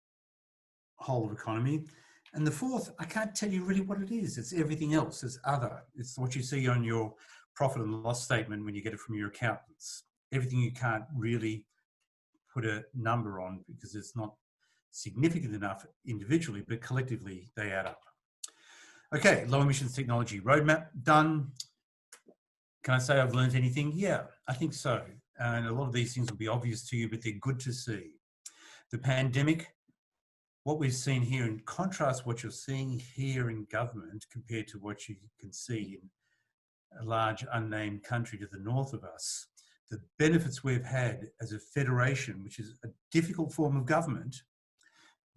whole of economy. And the fourth, I can't tell you really what it is. It's everything else. It's other. It's what you see on your profit and loss statement when you get it from your accountants. Everything you can't really put a number on because it's not significant enough individually, but collectively they add up. Okay, low emissions technology roadmap done. Can I say I've learned anything? Yeah, I think so. And a lot of these things will be obvious to you, but they're good to see. The pandemic, what we've seen here, in contrast what you're seeing here in government compared to what you can see in a large unnamed country to the north of us, the benefits we've had as a federation, which is a difficult form of government,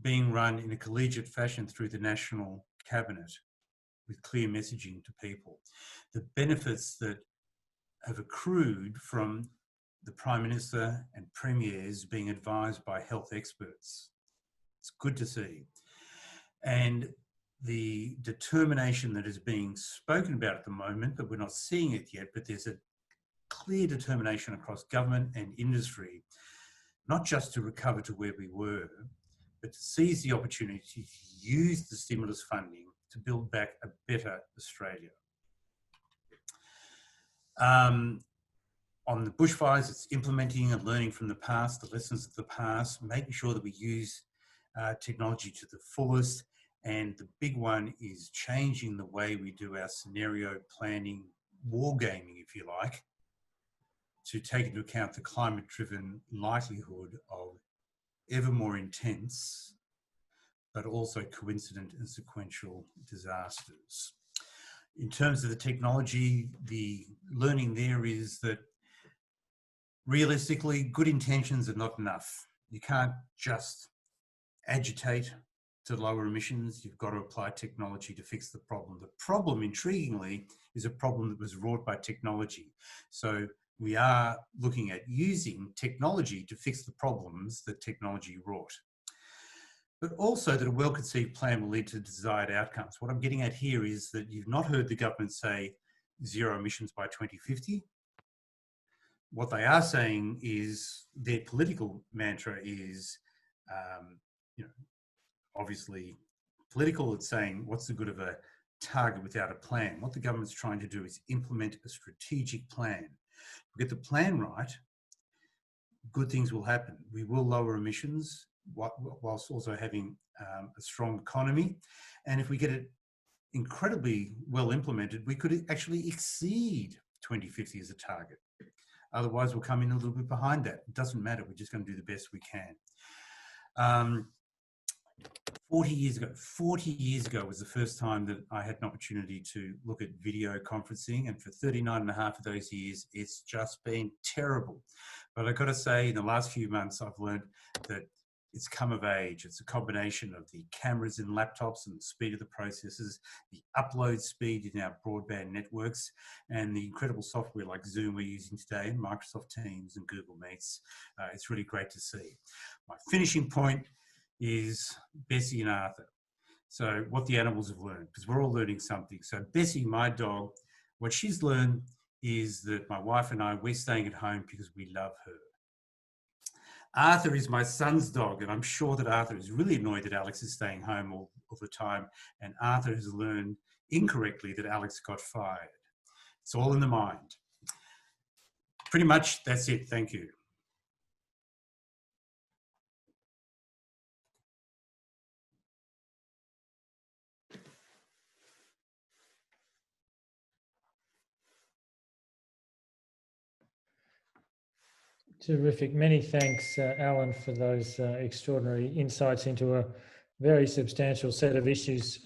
being run in a collegiate fashion through the National Cabinet with clear messaging to people. The benefits that have accrued from the Prime Minister and Premiers being advised by health experts. It's good to see. And the determination that is being spoken about at the moment, but we're not seeing it yet, but there's a clear determination across government and industry, not just to recover to where we were, but to seize the opportunity to use the stimulus funding to build back a better Australia. On the bushfires, it's implementing and learning from the past, the lessons of the past, making sure that we use technology to the fullest. And the big one is changing the way we do our scenario planning, wargaming, if you like, to take into account the climate-driven likelihood of ever more intense but also coincident and sequential disasters. In terms of the technology, the learning there is that realistically, good intentions are not enough. You can't just agitate to lower emissions. You've got to apply technology to fix the problem. The problem, intriguingly, is a problem that was wrought by technology. So we are looking at using technology to fix the problems that technology wrought. But also that a well-conceived plan will lead to desired outcomes. What I'm getting at here is that you've not heard the government say zero emissions by 2050. What they are saying is their political mantra is, obviously political. It's saying, what's the good of a target without a plan? What the government's trying to do is implement a strategic plan. If we get the plan right, good things will happen. We will lower emissions whilst also having a strong economy. And if we get it incredibly well implemented, we could actually exceed 2050 as a target. Otherwise, we'll come in a little bit behind that. It doesn't matter. We're just going to do the best we can. 40 years ago was the first time that I had an opportunity to look at video conferencing, and for 39 and a half of those years, it's just been terrible. But I've got to say, in the last few months, I've learned that it's come of age. It's a combination of the cameras in laptops and the speed of the processors, the upload speed in our broadband networks, and the incredible software like Zoom we're using today, and Microsoft Teams and Google Meets. It's really great to see. My finishing point is Bessie and Arthur. So what the animals have learned, because we're all learning something. So Bessie, my dog, what she's learned is that my wife and I, we're staying at home because we love her. Arthur is my son's dog, and I'm sure that Arthur is really annoyed that Alex is staying home all the time, and Arthur has learned incorrectly that Alex got fired. It's all in the mind. Pretty much that's it. Thank you. Terrific. Many thanks, Alan, for those extraordinary insights into a very substantial set of issues.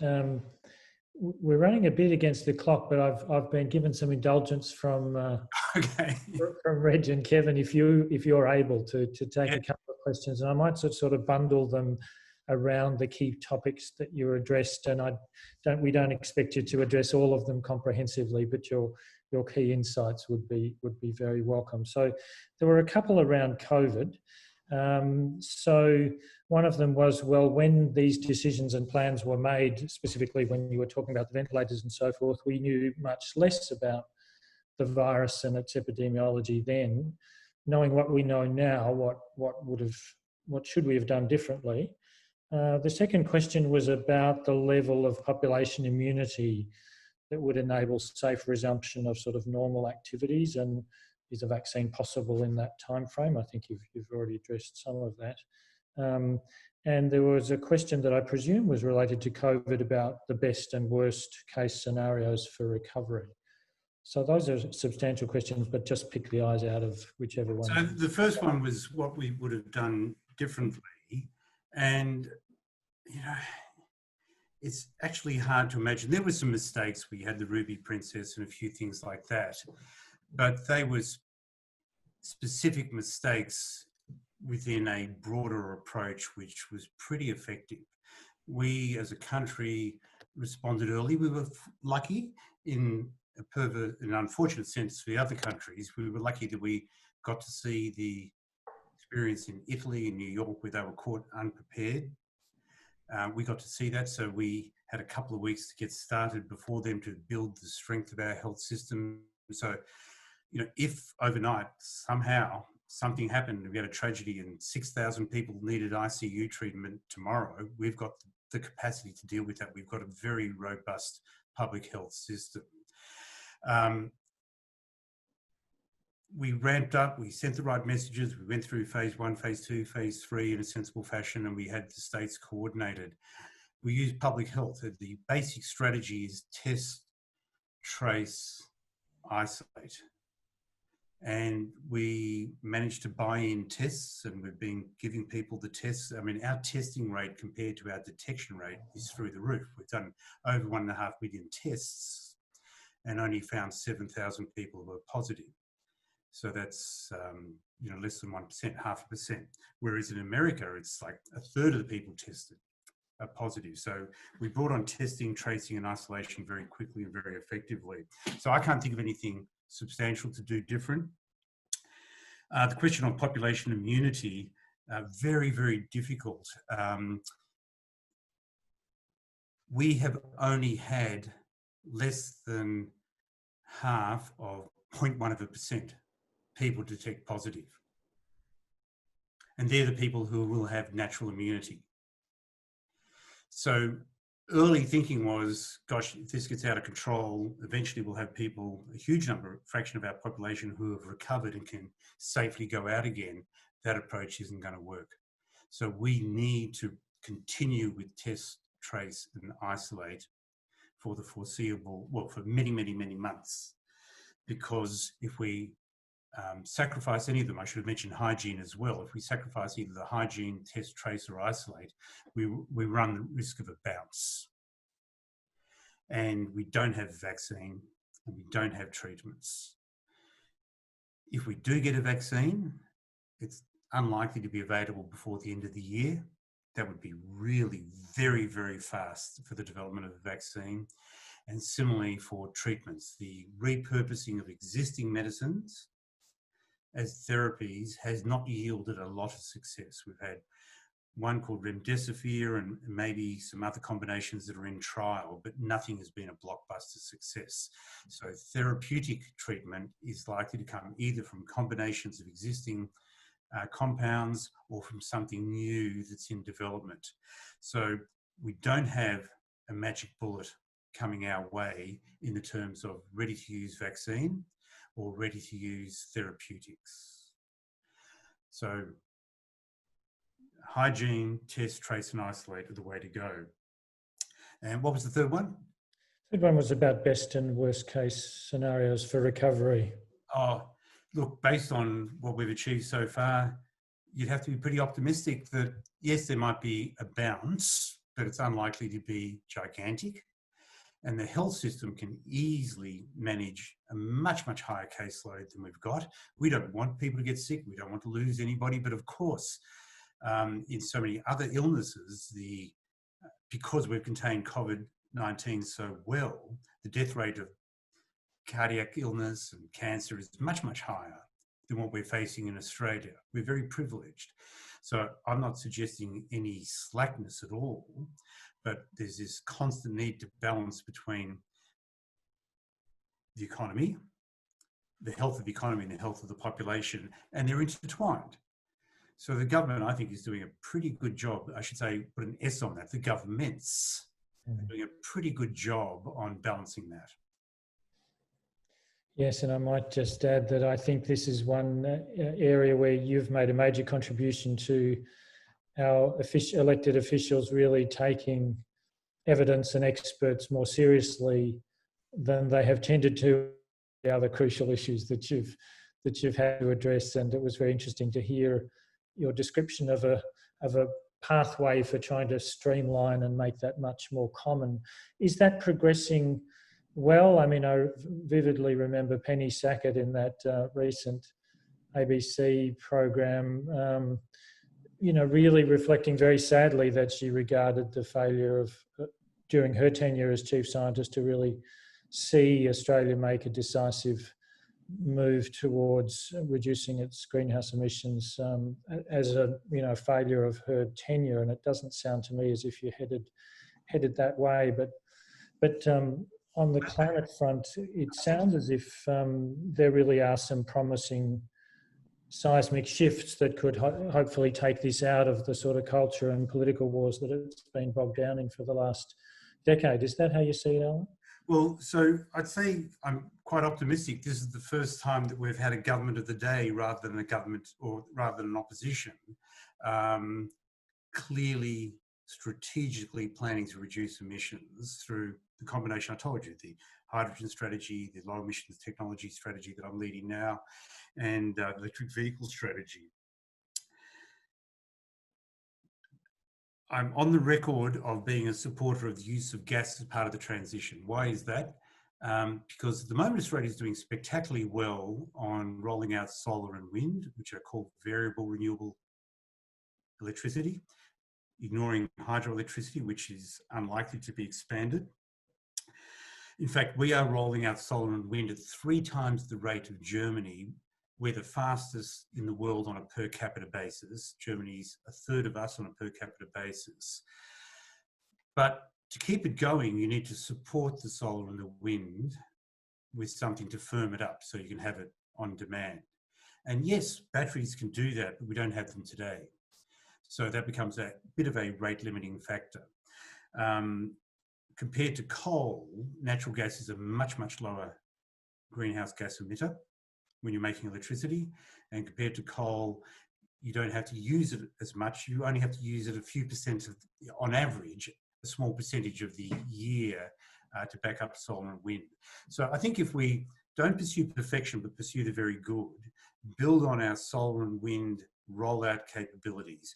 We're running a bit against the clock, but I've been given some indulgence from from Reg and Kevin. If you're able to take a couple of questions, and I might sort of bundle them around the key topics that you addressed, and we don't expect you to address all of them comprehensively, but your key insights would be very welcome. So there were a couple around COVID. So one of them was, well, when these decisions and plans were made, specifically when you were talking about the ventilators and so forth, we knew much less about the virus and its epidemiology then. Knowing what we know now, what should we have done differently? The second question was about the level of population immunity that would enable safe resumption of sort of normal activities, and is a vaccine possible in that time frame? I think you've already addressed some of that. And there was a question that I presume was related to COVID about the best and worst case scenarios for recovery. So those are substantial questions, but just pick the eyes out of whichever one. So the first one was what we would have done differently. And, it's actually hard to imagine. There were some mistakes. We had the Ruby Princess and a few things like that, but they were specific mistakes within a broader approach, which was pretty effective. We, as a country, responded early. We were lucky in an unfortunate sense for the other countries. We were lucky that we got to see the experience in Italy and New York where they were caught unprepared. We got to see that, so we had a couple of weeks to get started before them to build the strength of our health system. So, if overnight somehow something happened, we had a tragedy and 6,000 people needed ICU treatment tomorrow, we've got the capacity to deal with that. We've got a very robust public health system. We ramped up, we sent the right messages, we went through phase 1, phase 2, phase 3 in a sensible fashion, and we had the states coordinated. We used public health. The basic strategy is test, trace, isolate. And we managed to buy in tests, and we've been giving people the tests. I mean, our testing rate compared to our detection rate is through the roof. We've done over 1.5 million tests and only found 7,000 people who are positive. So that's less than 1%, 0.5%. Whereas in America, it's like 1/3 of the people tested are positive. So we brought on testing, tracing, and isolation very quickly and very effectively. So I can't think of anything substantial to do different. The question on population immunity, very, very difficult. We have only had less than half of 0.1% people detect positive. And they're the people who will have natural immunity. So early thinking was, gosh, if this gets out of control, eventually we'll have people, a huge fraction of our population who have recovered and can safely go out again. That approach isn't going to work. So we need to continue with test, trace, and isolate for the foreseeable, well, for many, many, many months. Because if we sacrifice any of them, I should have mentioned hygiene as well. If we sacrifice either the hygiene, test, trace, or isolate, we run the risk of a bounce. And we don't have a vaccine, and we don't have treatments. If we do get a vaccine, it's unlikely to be available before the end of the year. That would be really very, very fast for the development of a vaccine. And similarly for treatments, the repurposing of existing medicines as therapies has not yielded a lot of success. We've had one called remdesivir and maybe some other combinations that are in trial, but nothing has been a blockbuster success. So therapeutic treatment is likely to come either from combinations of existing compounds or from something new that's in development. So we don't have a magic bullet coming our way in the terms of ready-to-use vaccine or ready-to-use therapeutics. So hygiene, test, trace, and isolate are the way to go. And what was the third one? The third one was about best and worst case scenarios for recovery. Oh, look, based on what we've achieved so far, you'd have to be pretty optimistic that, yes, there might be a bounce, but it's unlikely to be gigantic. And the health system can easily manage a much, much higher caseload than we've got. We don't want people to get sick. We don't want to lose anybody. But of course, in so many other illnesses, because we've contained COVID-19 so well, the death rate of cardiac illness and cancer is much, much higher than what we're facing in Australia. We're very privileged. So I'm not suggesting any slackness at all, but there's this constant need to balance between the economy, the health of the economy and the health of the population, and they're intertwined. So the government, I think, is doing a pretty good job. I should say, put an S on that. The governments are doing a pretty good job on balancing that. Yes, and I might just add that I think this is one area where you've made a major contribution to our elected officials really taking evidence and experts more seriously than they have tended to the other crucial issues that you've had to address. And it was very interesting to hear your description of a pathway for trying to streamline and make that much more common. Is that progressing well? I mean, I vividly remember Penny Sackett in that recent ABC program, really reflecting very sadly that she regarded the failure of, during her tenure as chief scientist, to really see Australia make a decisive move towards reducing its greenhouse emissions as a failure of her tenure. And it doesn't sound to me as if you're headed that way. But on the climate front, it sounds as if there really are some promising seismic shifts that could hopefully take this out of the sort of culture and political wars that it's been bogged down in for the last decade. Is that how you see it, Alan? Well, so I'd say I'm quite optimistic. This is the first time that we've had a government of the day rather than a government, or rather than an opposition, clearly strategically planning to reduce emissions through the combination I told you, the hydrogen strategy, the low emissions technology strategy that I'm leading now, and electric vehicle strategy. I'm on the record of being a supporter of the use of gas as part of the transition. Why is that? Because at the moment Australia is doing spectacularly well on rolling out solar and wind, which are called variable renewable electricity, ignoring hydroelectricity, which is unlikely to be expanded. In fact, we are rolling out solar and wind at 3 times the rate of Germany. We're the fastest in the world on a per capita basis. Germany's a third of us on a per capita basis. But to keep it going, you need to support the solar and the wind with something to firm it up so you can have it on demand. And yes, batteries can do that, but we don't have them today. So that becomes a bit of a rate limiting factor. Compared to coal, natural gas is a much, much lower greenhouse gas emitter when you're making electricity. And compared to coal, you don't have to use it as much. You only have to use it a few percent of, on average, a small percentage of the year to back up solar and wind. So I think if we don't pursue perfection, but pursue the very good, build on our solar and wind rollout capabilities,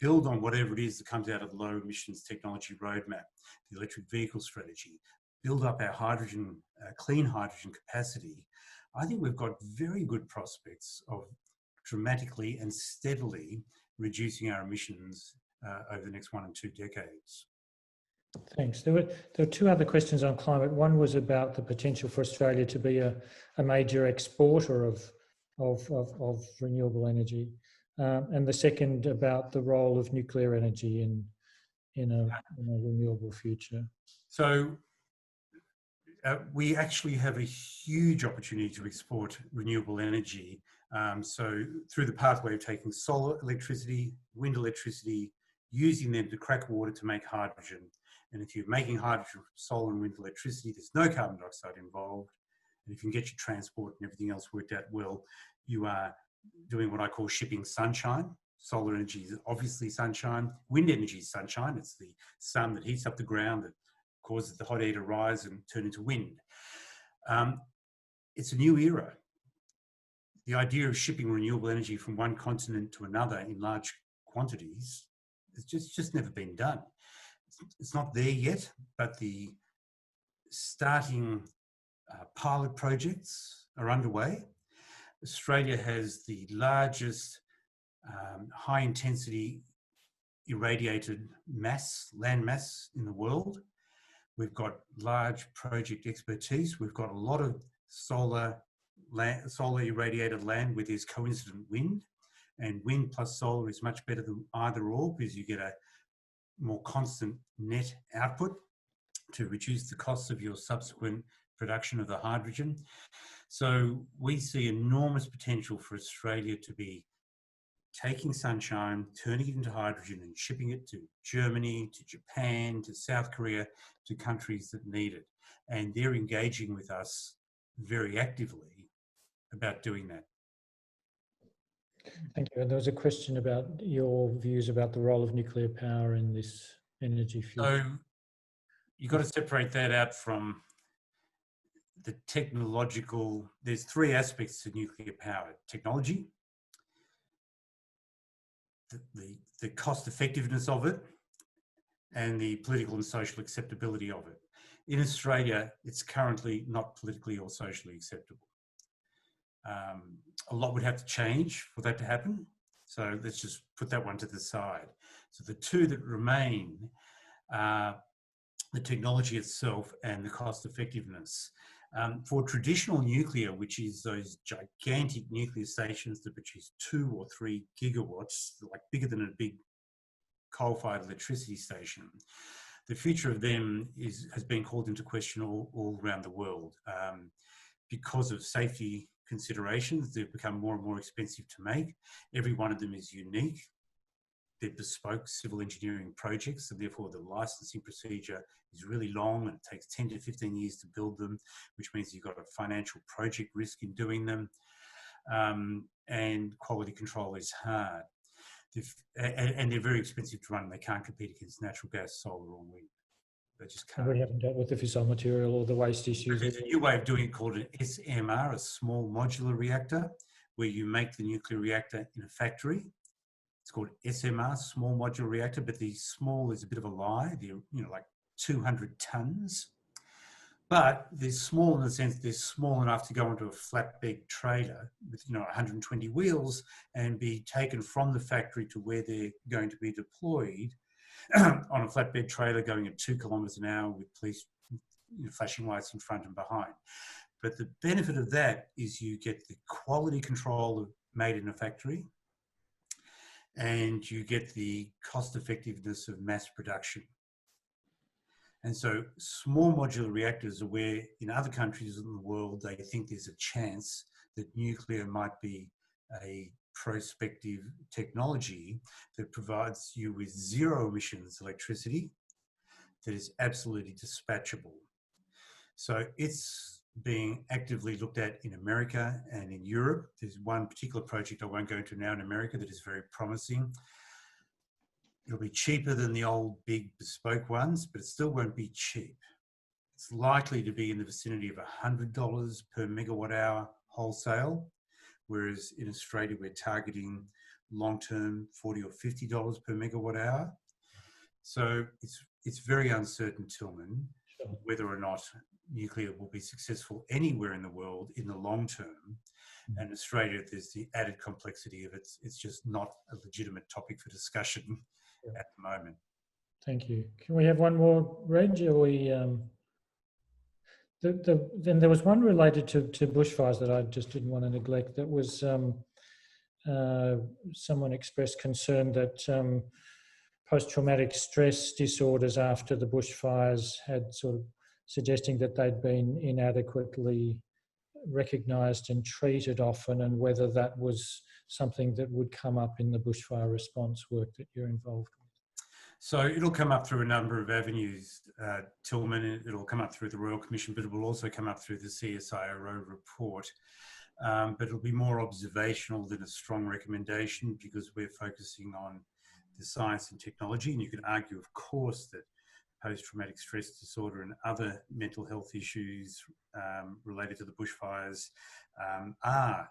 build on whatever it is that comes out of the low emissions technology roadmap, the electric vehicle strategy, build up our hydrogen, clean hydrogen capacity, I think we've got very good prospects of dramatically and steadily reducing our emissions over the next 1 and 2 decades. Thanks. There were 2 other questions on climate. One was about the potential for Australia to be a major exporter of renewable energy, and the second about the role of nuclear energy in a renewable future. So we actually have a huge opportunity to export renewable energy. So through the pathway of taking solar electricity, wind electricity, using them to crack water to make hydrogen. And if you're making hydrogen from solar and wind electricity, there's no carbon dioxide involved. And if you can get your transport and everything else worked out well, you are doing what I call shipping sunshine. Solar energy is obviously sunshine. Wind energy is sunshine. It's the sun that heats up the ground that causes the hot air to rise and turn into wind. It's a new era. The idea of shipping renewable energy from one continent to another in large quantities has just never been done. It's not there yet, but the starting pilot projects are underway. Australia has the largest high intensity irradiated land mass in the world. We've got large project expertise. We've got a lot of solar irradiated land where there's coincident wind, and wind plus solar is much better than either or because you get a more constant net output to reduce the costs of your subsequent production of the hydrogen. So we see enormous potential for Australia to be taking sunshine, turning it into hydrogen and shipping it to Germany, to Japan, to South Korea, to countries that need it. And they're engaging with us very actively about doing that. Thank you. And there was a question about your views about the role of nuclear power in this energy future. So you've got to separate that out from the technological. There's 3 aspects to nuclear power: technology, the cost effectiveness of it, and the political and social acceptability of it. In Australia, it's currently not politically or socially acceptable. A lot would have to change for that to happen. So let's just put that one to the side. So the 2 that remain are the technology itself and the cost effectiveness. For traditional nuclear, which is those gigantic nuclear stations that produce 2 or 3 gigawatts, like bigger than a big coal-fired electricity station, the future of them has been called into question all around the world. Because of safety considerations, they've become more and more expensive to make. Every one of them is unique. They're bespoke civil engineering projects, and therefore the licensing procedure is really long and it takes 10 to 15 years to build them, which means you've got a financial project risk in doing them, and quality control is hard. And they're very expensive to run. They can't compete against natural gas, solar or wind. They just And can't. we haven't dealt with the fissile material or the waste issues. There's a new way of doing it called an SMR, a small modular reactor, where you make the nuclear reactor in a factory. It's called SMR, small modular reactor, but the small is a bit of a lie. They're, like 200 tons. But they're small in the sense they're small enough to go into a flatbed trailer with 120 wheels and be taken from the factory to where they're going to be deployed on a flatbed trailer going at 2 kilometres an hour with police flashing lights in front and behind. But the benefit of that is you get the quality control of made in a factory, and you get the cost effectiveness of mass production. And so small modular reactors are where in other countries in the world, they think there's a chance that nuclear might be a prospective technology that provides you with zero emissions electricity that is absolutely dispatchable. So it's being actively looked at in America and in Europe. There's one particular project I won't go into now in America that is very promising. It'll be cheaper than the old big bespoke ones, but it still won't be cheap. It's likely to be in the vicinity of $100 per megawatt hour wholesale, whereas in Australia we're targeting long-term $40 or $50 per megawatt hour. So it's very uncertain, Tilman, whether or not nuclear will be successful anywhere in the world in the long term. And Australia, there's the added complexity of it's just not a legitimate topic for discussion at the moment. Thank you. Can we have one more, Reg? Or we, then there was one related to bushfires that I just didn't want to neglect. That was someone expressed concern that post-traumatic stress disorders after the bushfires had sort of suggesting that they'd been inadequately recognised and treated often, and whether that was something that would come up in the bushfire response work that you're involved with. So it'll come up through a number of avenues, Tilman. It'll come up through the Royal Commission, but it will also come up through the CSIRO report. But it'll be more observational than a strong recommendation, because we're focusing on the science and technology. And you can argue, of course, that post-traumatic stress disorder and other mental health issues related to the bushfires are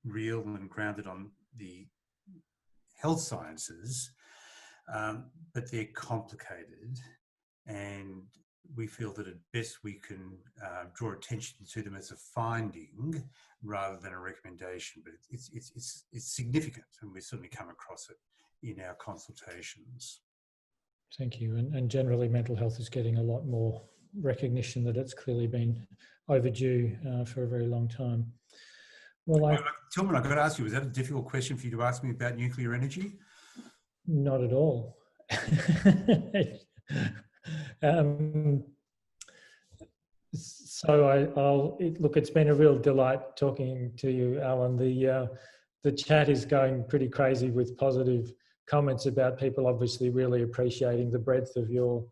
real and grounded on the health sciences, but they're complicated, and we feel that at best we can draw attention to them as a finding rather than a recommendation. But it's significant, and we certainly come across it in our consultations. Thank you. And generally, mental health is getting a lot more recognition, that it's clearly been overdue for a very long time. Well, Tilman, I've got to ask you, was that a difficult question for you to ask me about nuclear energy? Not at all. So look, it's been a real delight talking to you, Alan. The chat is going pretty crazy with positive comments about people obviously really appreciating the breadth of your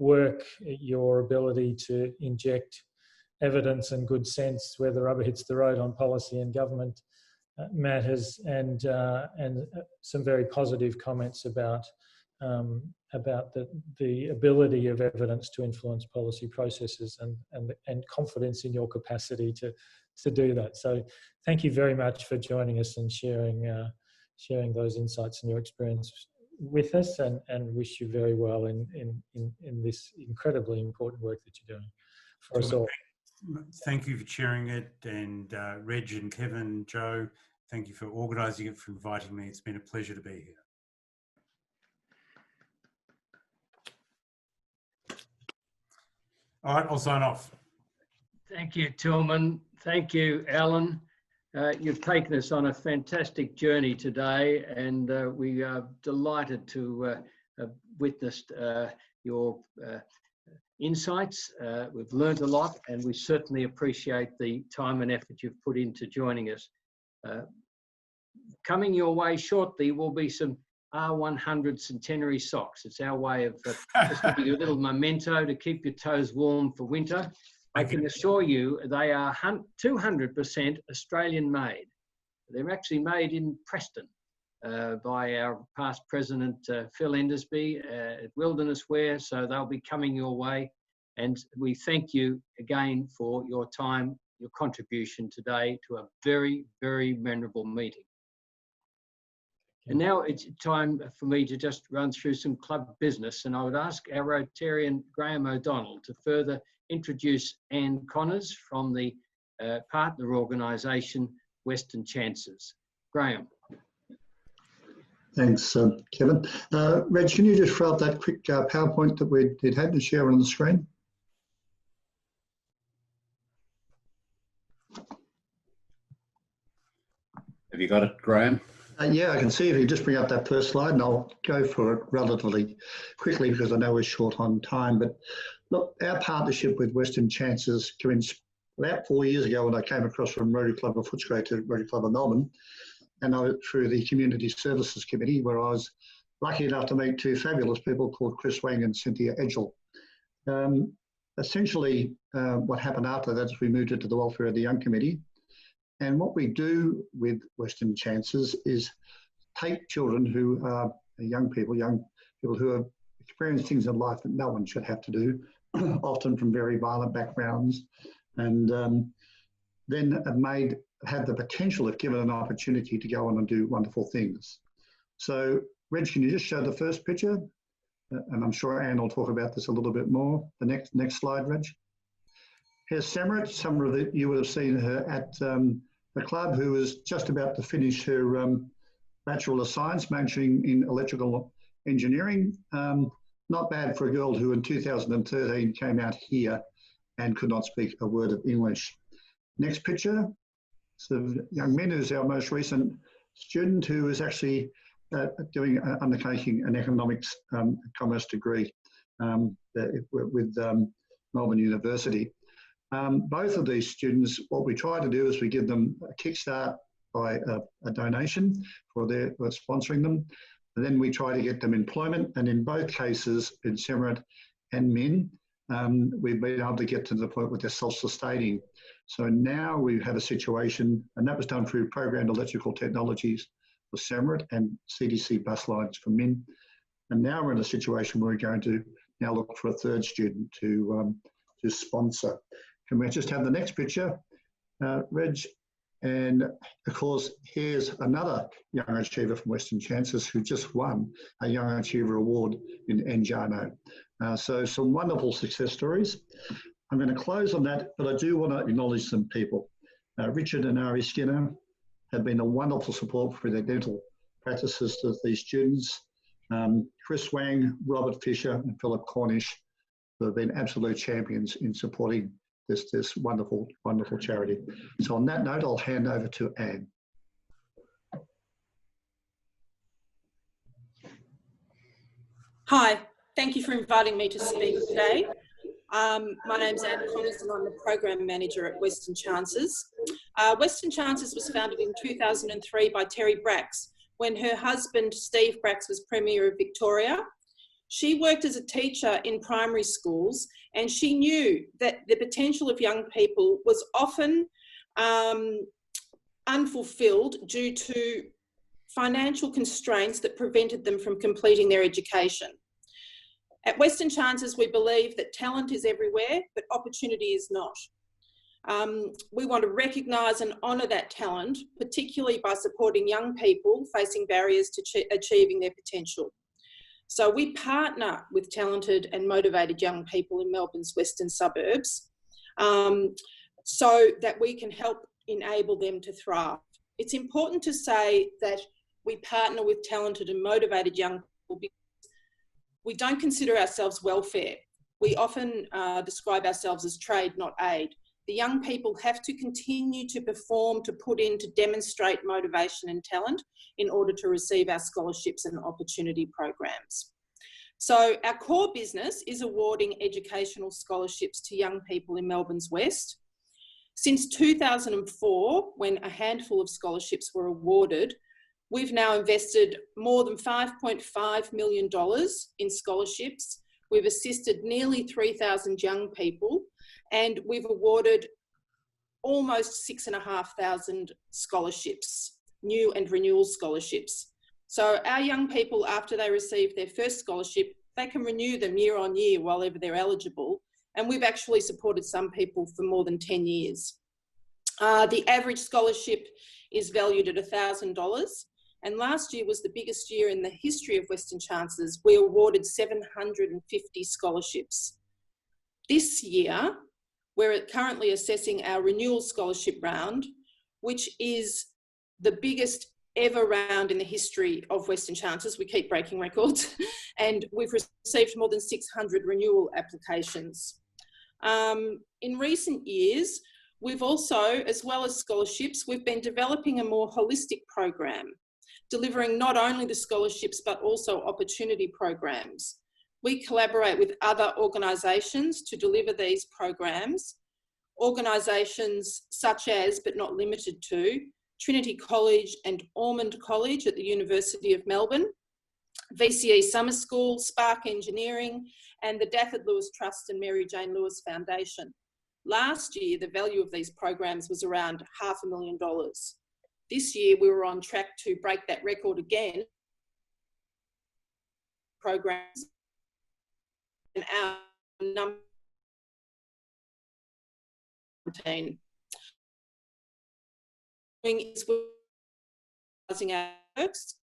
work, your ability to inject evidence and good sense where the rubber hits the road on policy and government matters, and some very positive comments about the ability of evidence to influence policy processes, and confidence in your capacity to do that. So thank you very much for joining us and sharing those insights and your experience with us, and wish you very well in this incredibly important work that you're doing for us all. Thank you for chairing it, and Reg and Kevin, Joe, thank you for organising it, for inviting me. It's been a pleasure to be here. All right, I'll sign off. Thank you, Tilman. Thank you, Alan. You've taken us on a fantastic journey today, and we are delighted to have witnessed your insights. We've learned a lot, and we certainly appreciate the time and effort you've put into joining us. Coming your way shortly will be some R100 centenary socks. It's our way of just giving you a little memento to keep your toes warm for winter. I can assure you they are 200% Australian made. They're actually made in Preston. by our past president, Phil Endersby, at Wilderness Wear, so they'll be coming your way. And we thank you again for your time, your contribution today to a very, very memorable meeting. And now it's time for me to just run through some club business, and I would ask our Rotarian Graham O'Donnell to further introduce Anne Connors from the partner organisation Western Chances. Graham. Thanks, Kevin. Reg, can you just throw up that quick PowerPoint that we had to share on the screen? Have you got it, Graham? Yeah, I can see if you just bring up that first slide, and I'll go for it relatively quickly because I know we're short on time. But look, our partnership with Western Chances commenced about 4 years ago when I came across from Rotary Club of Footscray to Rotary Club of Melbourne, and I went through the Community Services Committee, where I was lucky enough to meet two fabulous people called Chris Wang and Cynthia Edgell. Essentially, what happened after that is we moved into the Welfare of the Young Committee. And what we do with Western Chances is take children who are young people who have experienced things in life that no one should have to do, often from very violent backgrounds, and then have the potential, if given an opportunity, to go on and do wonderful things. So, Reg, can you just show the first picture? And I'm sure Anne will talk about this a little bit more. The next slide, Reg. Here's Severity. Some of you would have seen her at the club, who was just about to finish her Bachelor of Science, majoring in electrical engineering. Not bad for a girl who in 2013 came out here and could not speak a word of English. Next picture. So young Min, who's our most recent student, who is actually undertaking an economics commerce degree with Melbourne University. Both of these students, what we try to do is we give them a kickstart by a donation for sponsoring them. And then we try to get them employment. And in both cases, in Semerit and Min, we've been able to get to the point where they're self-sustaining. So now we have a situation, and that was done through programmed electrical technologies for Semerit and CDC bus lines for Min. And now we're in a situation where we're going to now look for a third student to sponsor. Can we just have the next picture, Reg? And of course, here's another young achiever from Western Chances who just won a Young Achiever Award in Njano. So some wonderful success stories. I'm going to close on that, but I do want to acknowledge some people. Richard and Ari Skinner have been a wonderful support for their dental practices to these students. Chris Wang, Robert Fisher, and Philip Cornish, who have been absolute champions in supporting this wonderful, wonderful charity. So on that note, I'll hand over to Anne. Hi, thank you for inviting me to speak today. My name's Anne Connors and I'm the Program Manager at Western Chances. Western Chances was founded in 2003 by Terry Bracks when her husband, Steve Bracks, was Premier of Victoria. She worked as a teacher in primary schools and she knew that the potential of young people was often unfulfilled due to financial constraints that prevented them from completing their education. At Western Chances, we believe that talent is everywhere, but opportunity is not. We want to recognise and honour that talent, particularly by supporting young people facing barriers to achieving their potential. So we partner with talented and motivated young people in Melbourne's western suburbs so that we can help enable them to thrive. It's important to say that we partner with talented and motivated young people because we don't consider ourselves welfare. We often describe ourselves as trade, not aid. The young people have to continue to perform, to put in, to demonstrate motivation and talent in order to receive our scholarships and opportunity programs. So our core business is awarding educational scholarships to young people in Melbourne's West. Since 2004, when a handful of scholarships were awarded, we've now invested more than $5.5 million in scholarships. We've assisted nearly 3,000 young people and we've awarded almost 6,500 scholarships, new and renewal scholarships. So our young people, after they receive their first scholarship, they can renew them year on year while ever they're eligible. And we've actually supported some people for more than 10 years. The average scholarship is valued at $1,000. And last year was the biggest year in the history of Western Chances. We awarded 750 scholarships. This year, we're currently assessing our renewal scholarship round, which is the biggest ever round in the history of Western Chances. We keep breaking records. And we've received more than 600 renewal applications. In recent years, we've also, as well as scholarships, we've been developing a more holistic program, delivering not only the scholarships, but also opportunity programs. We collaborate with other organisations to deliver these programs, organisations such as, but not limited to, Trinity College and Ormond College at the University of Melbourne, VCE Summer School, Spark Engineering, and the Dafford Lewis Trust and Mary Jane Lewis Foundation. Last year, the value of these programs was around $500,000. This year, we were on track to break that record again. Programs and our number 19 is using our works,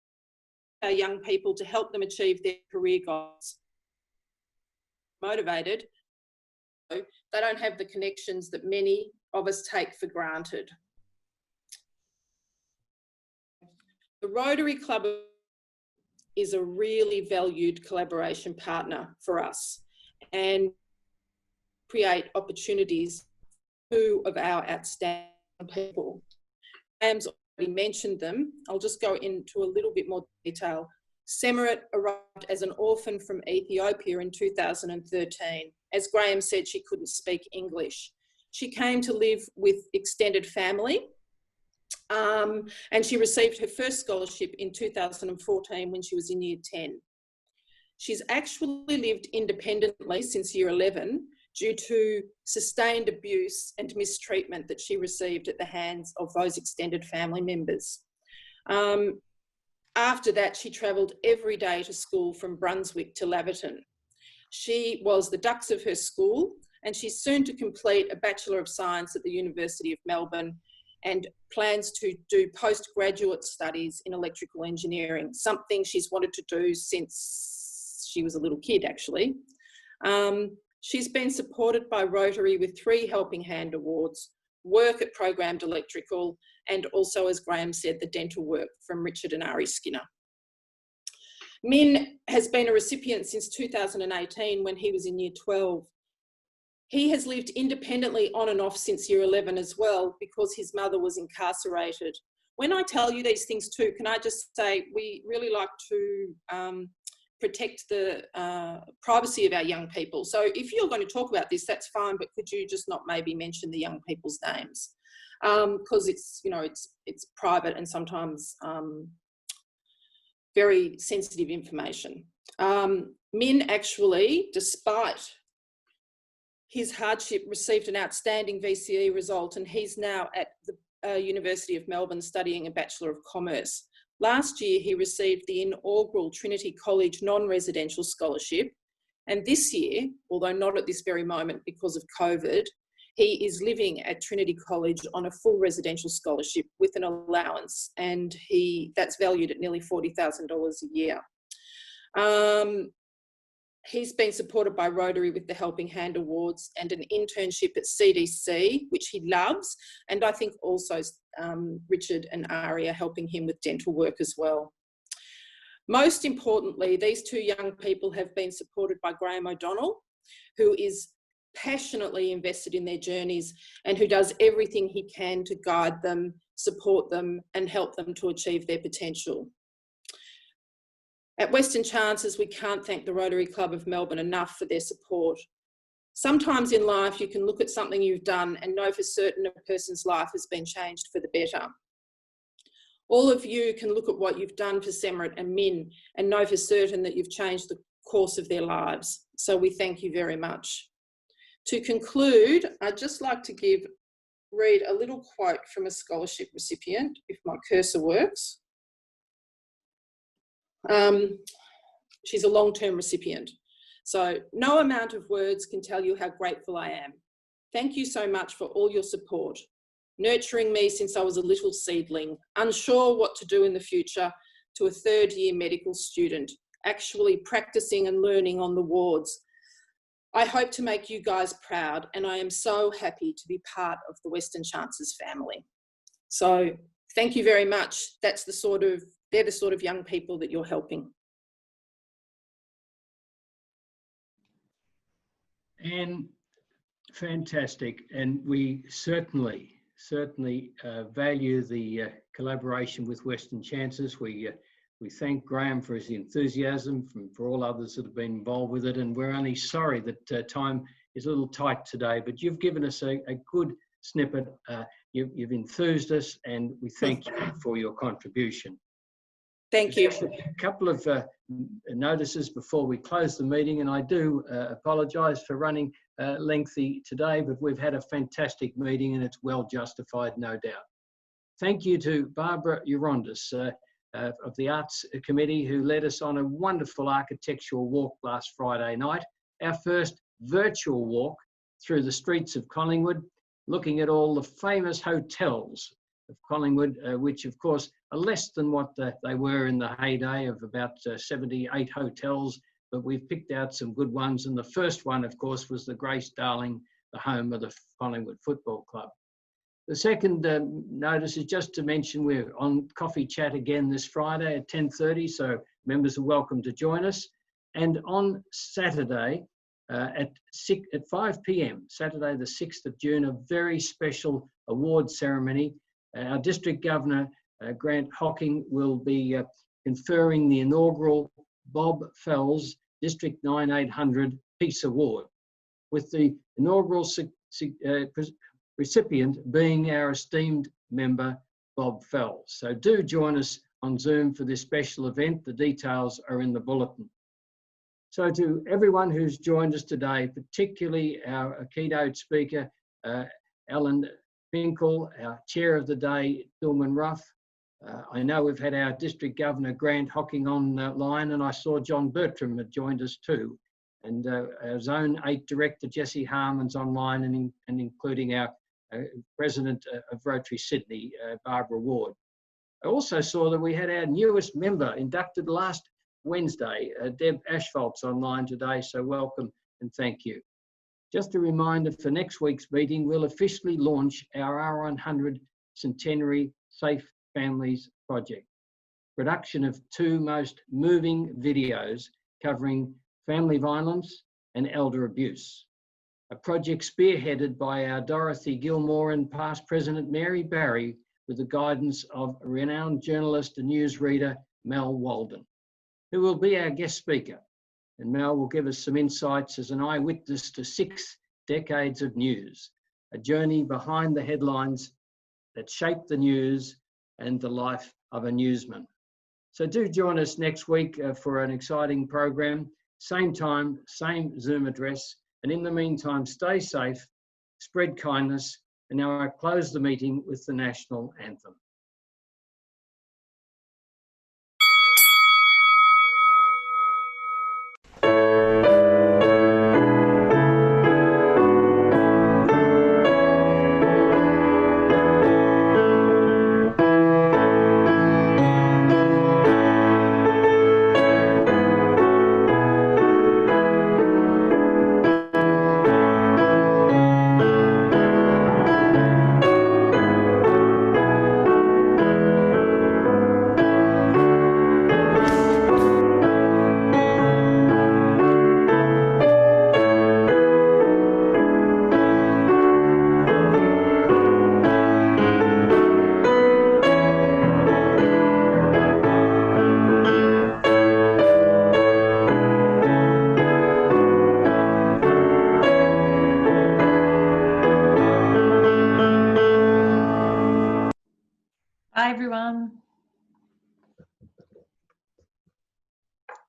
our young people, to help them achieve their career goals. Motivated, they don't have the connections that many of us take for granted. The Rotary Club is a really valued collaboration partner for us and create opportunities for 2 of our outstanding people. Graham's already mentioned them. I'll just go into a little bit more detail. Severity arrived as an orphan from Ethiopia in 2013. As Graham said, she couldn't speak English. She came to live with extended family, and she received her first scholarship in 2014 when she was in year 10. She's actually lived independently since year 11 due to sustained abuse and mistreatment that she received at the hands of those extended family members. After that, she travelled every day to school from Brunswick to Laverton. She was the dux of her school, and she's soon to complete a Bachelor of Science at the University of Melbourne and plans to do postgraduate studies in electrical engineering, something she's wanted to do since she was a little kid, actually. She's been supported by Rotary with 3 Helping Hand Awards, work at Programmed Electrical, and also, as Graham said, the dental work from Richard and Ari Skinner. Min has been a recipient since 2018 when he was in year 12. He has lived independently on and off since year 11 as well because his mother was incarcerated. When I tell you these things too, can I just say we really like to protect the privacy of our young people. So if you're going to talk about this, that's fine, but could you just not maybe mention the young people's names? Because it's, you know, it's private and sometimes very sensitive information. Min actually, despite his hardship, received an outstanding VCE result, and he's now at the University of Melbourne studying a Bachelor of Commerce. Last year, he received the inaugural Trinity College non-residential scholarship. And this year, although not at this very moment because of COVID, he is living at Trinity College on a full residential scholarship with an allowance, and that's valued at nearly $40,000 a year. He's been supported by Rotary with the Helping Hand Awards and an internship at CDC, which he loves. And I think also Richard and Ari are helping him with dental work as well. Most importantly, these 2 young people have been supported by Graham O'Donnell, who is passionately invested in their journeys and who does everything he can to guide them, support them, and help them to achieve their potential. At Western Chances, we can't thank the Rotary Club of Melbourne enough for their support. Sometimes in life, you can look at something you've done and know for certain a person's life has been changed for the better. All of you can look at what you've done for Semerit and Min and know for certain that you've changed the course of their lives. So we thank you very much. To conclude, I'd just like to read a little quote from a scholarship recipient, if my cursor works. She's a long-term recipient. So no amount of words can tell you how grateful I am. Thank you so much for all your support, nurturing me since I was a little seedling, unsure what to do in the future, to a third-year medical student, actually practicing and learning on the wards. I hope to make you guys proud, and I am so happy to be part of the Western Chances family. So thank you very much. They're the sort of young people that you're helping. And fantastic. And we certainly value the collaboration with Western Chances. We thank Graham for his enthusiasm, for all others that have been involved with it. And we're only sorry that time is a little tight today, but you've given us a good snippet. You've enthused us, and we thank you for your contribution. Thank you. A couple of notices before we close the meeting, and I do apologise for running lengthy today, but we've had a fantastic meeting and it's well justified, no doubt. Thank you to Barbara Urondis of the Arts Committee, who led us on a wonderful architectural walk last Friday night, our first virtual walk through the streets of Collingwood, looking at all the famous hotels of Collingwood, which of course are less than what they were in the heyday of about 78 hotels, but we've picked out some good ones. And the first one, of course, was the Grace Darling, the home of the Collingwood Football Club. The second notice is just to mention we're on Coffee Chat again this Friday at 10:30, so members are welcome to join us. And on Saturday at 5 p.m, Saturday the 6th of June, a very special award ceremony. Our District Governor, Grant Hocking, will be conferring the inaugural Bob Fells District 9800 Peace Award, with the inaugural recipient being our esteemed member, Bob Fells. So do join us on Zoom for this special event. The details are in the bulletin. So to everyone who's joined us today, particularly our keynote speaker, Alan Finkel, our chair of the day, Tilman Ruff. I know we've had our District Governor, Grant Hocking, on the line, and I saw John Bertram had joined us too. And our Zone 8 Director, Jessie Harmon's online, and including our President of Rotary Sydney, Barbara Ward. I also saw that we had our newest member inducted last Wednesday, Deb Ashfalt's online today, so welcome and thank you. Just a reminder, for next week's meeting, we'll officially launch our R100 Centenary Safe Families project. Production of 2 most moving videos covering family violence and elder abuse. A project spearheaded by our Dorothy Gilmore and past President Mary Barry, with the guidance of renowned journalist and newsreader Mel Walden, who will be our guest speaker. And Mel will give us some insights as an eyewitness to 6 decades of news, a journey behind the headlines that shaped the news and the life of a newsman. So do join us next week for an exciting program, same time, same Zoom address. And in the meantime, stay safe, spread kindness, and now I close the meeting with the National Anthem. Bye, everyone.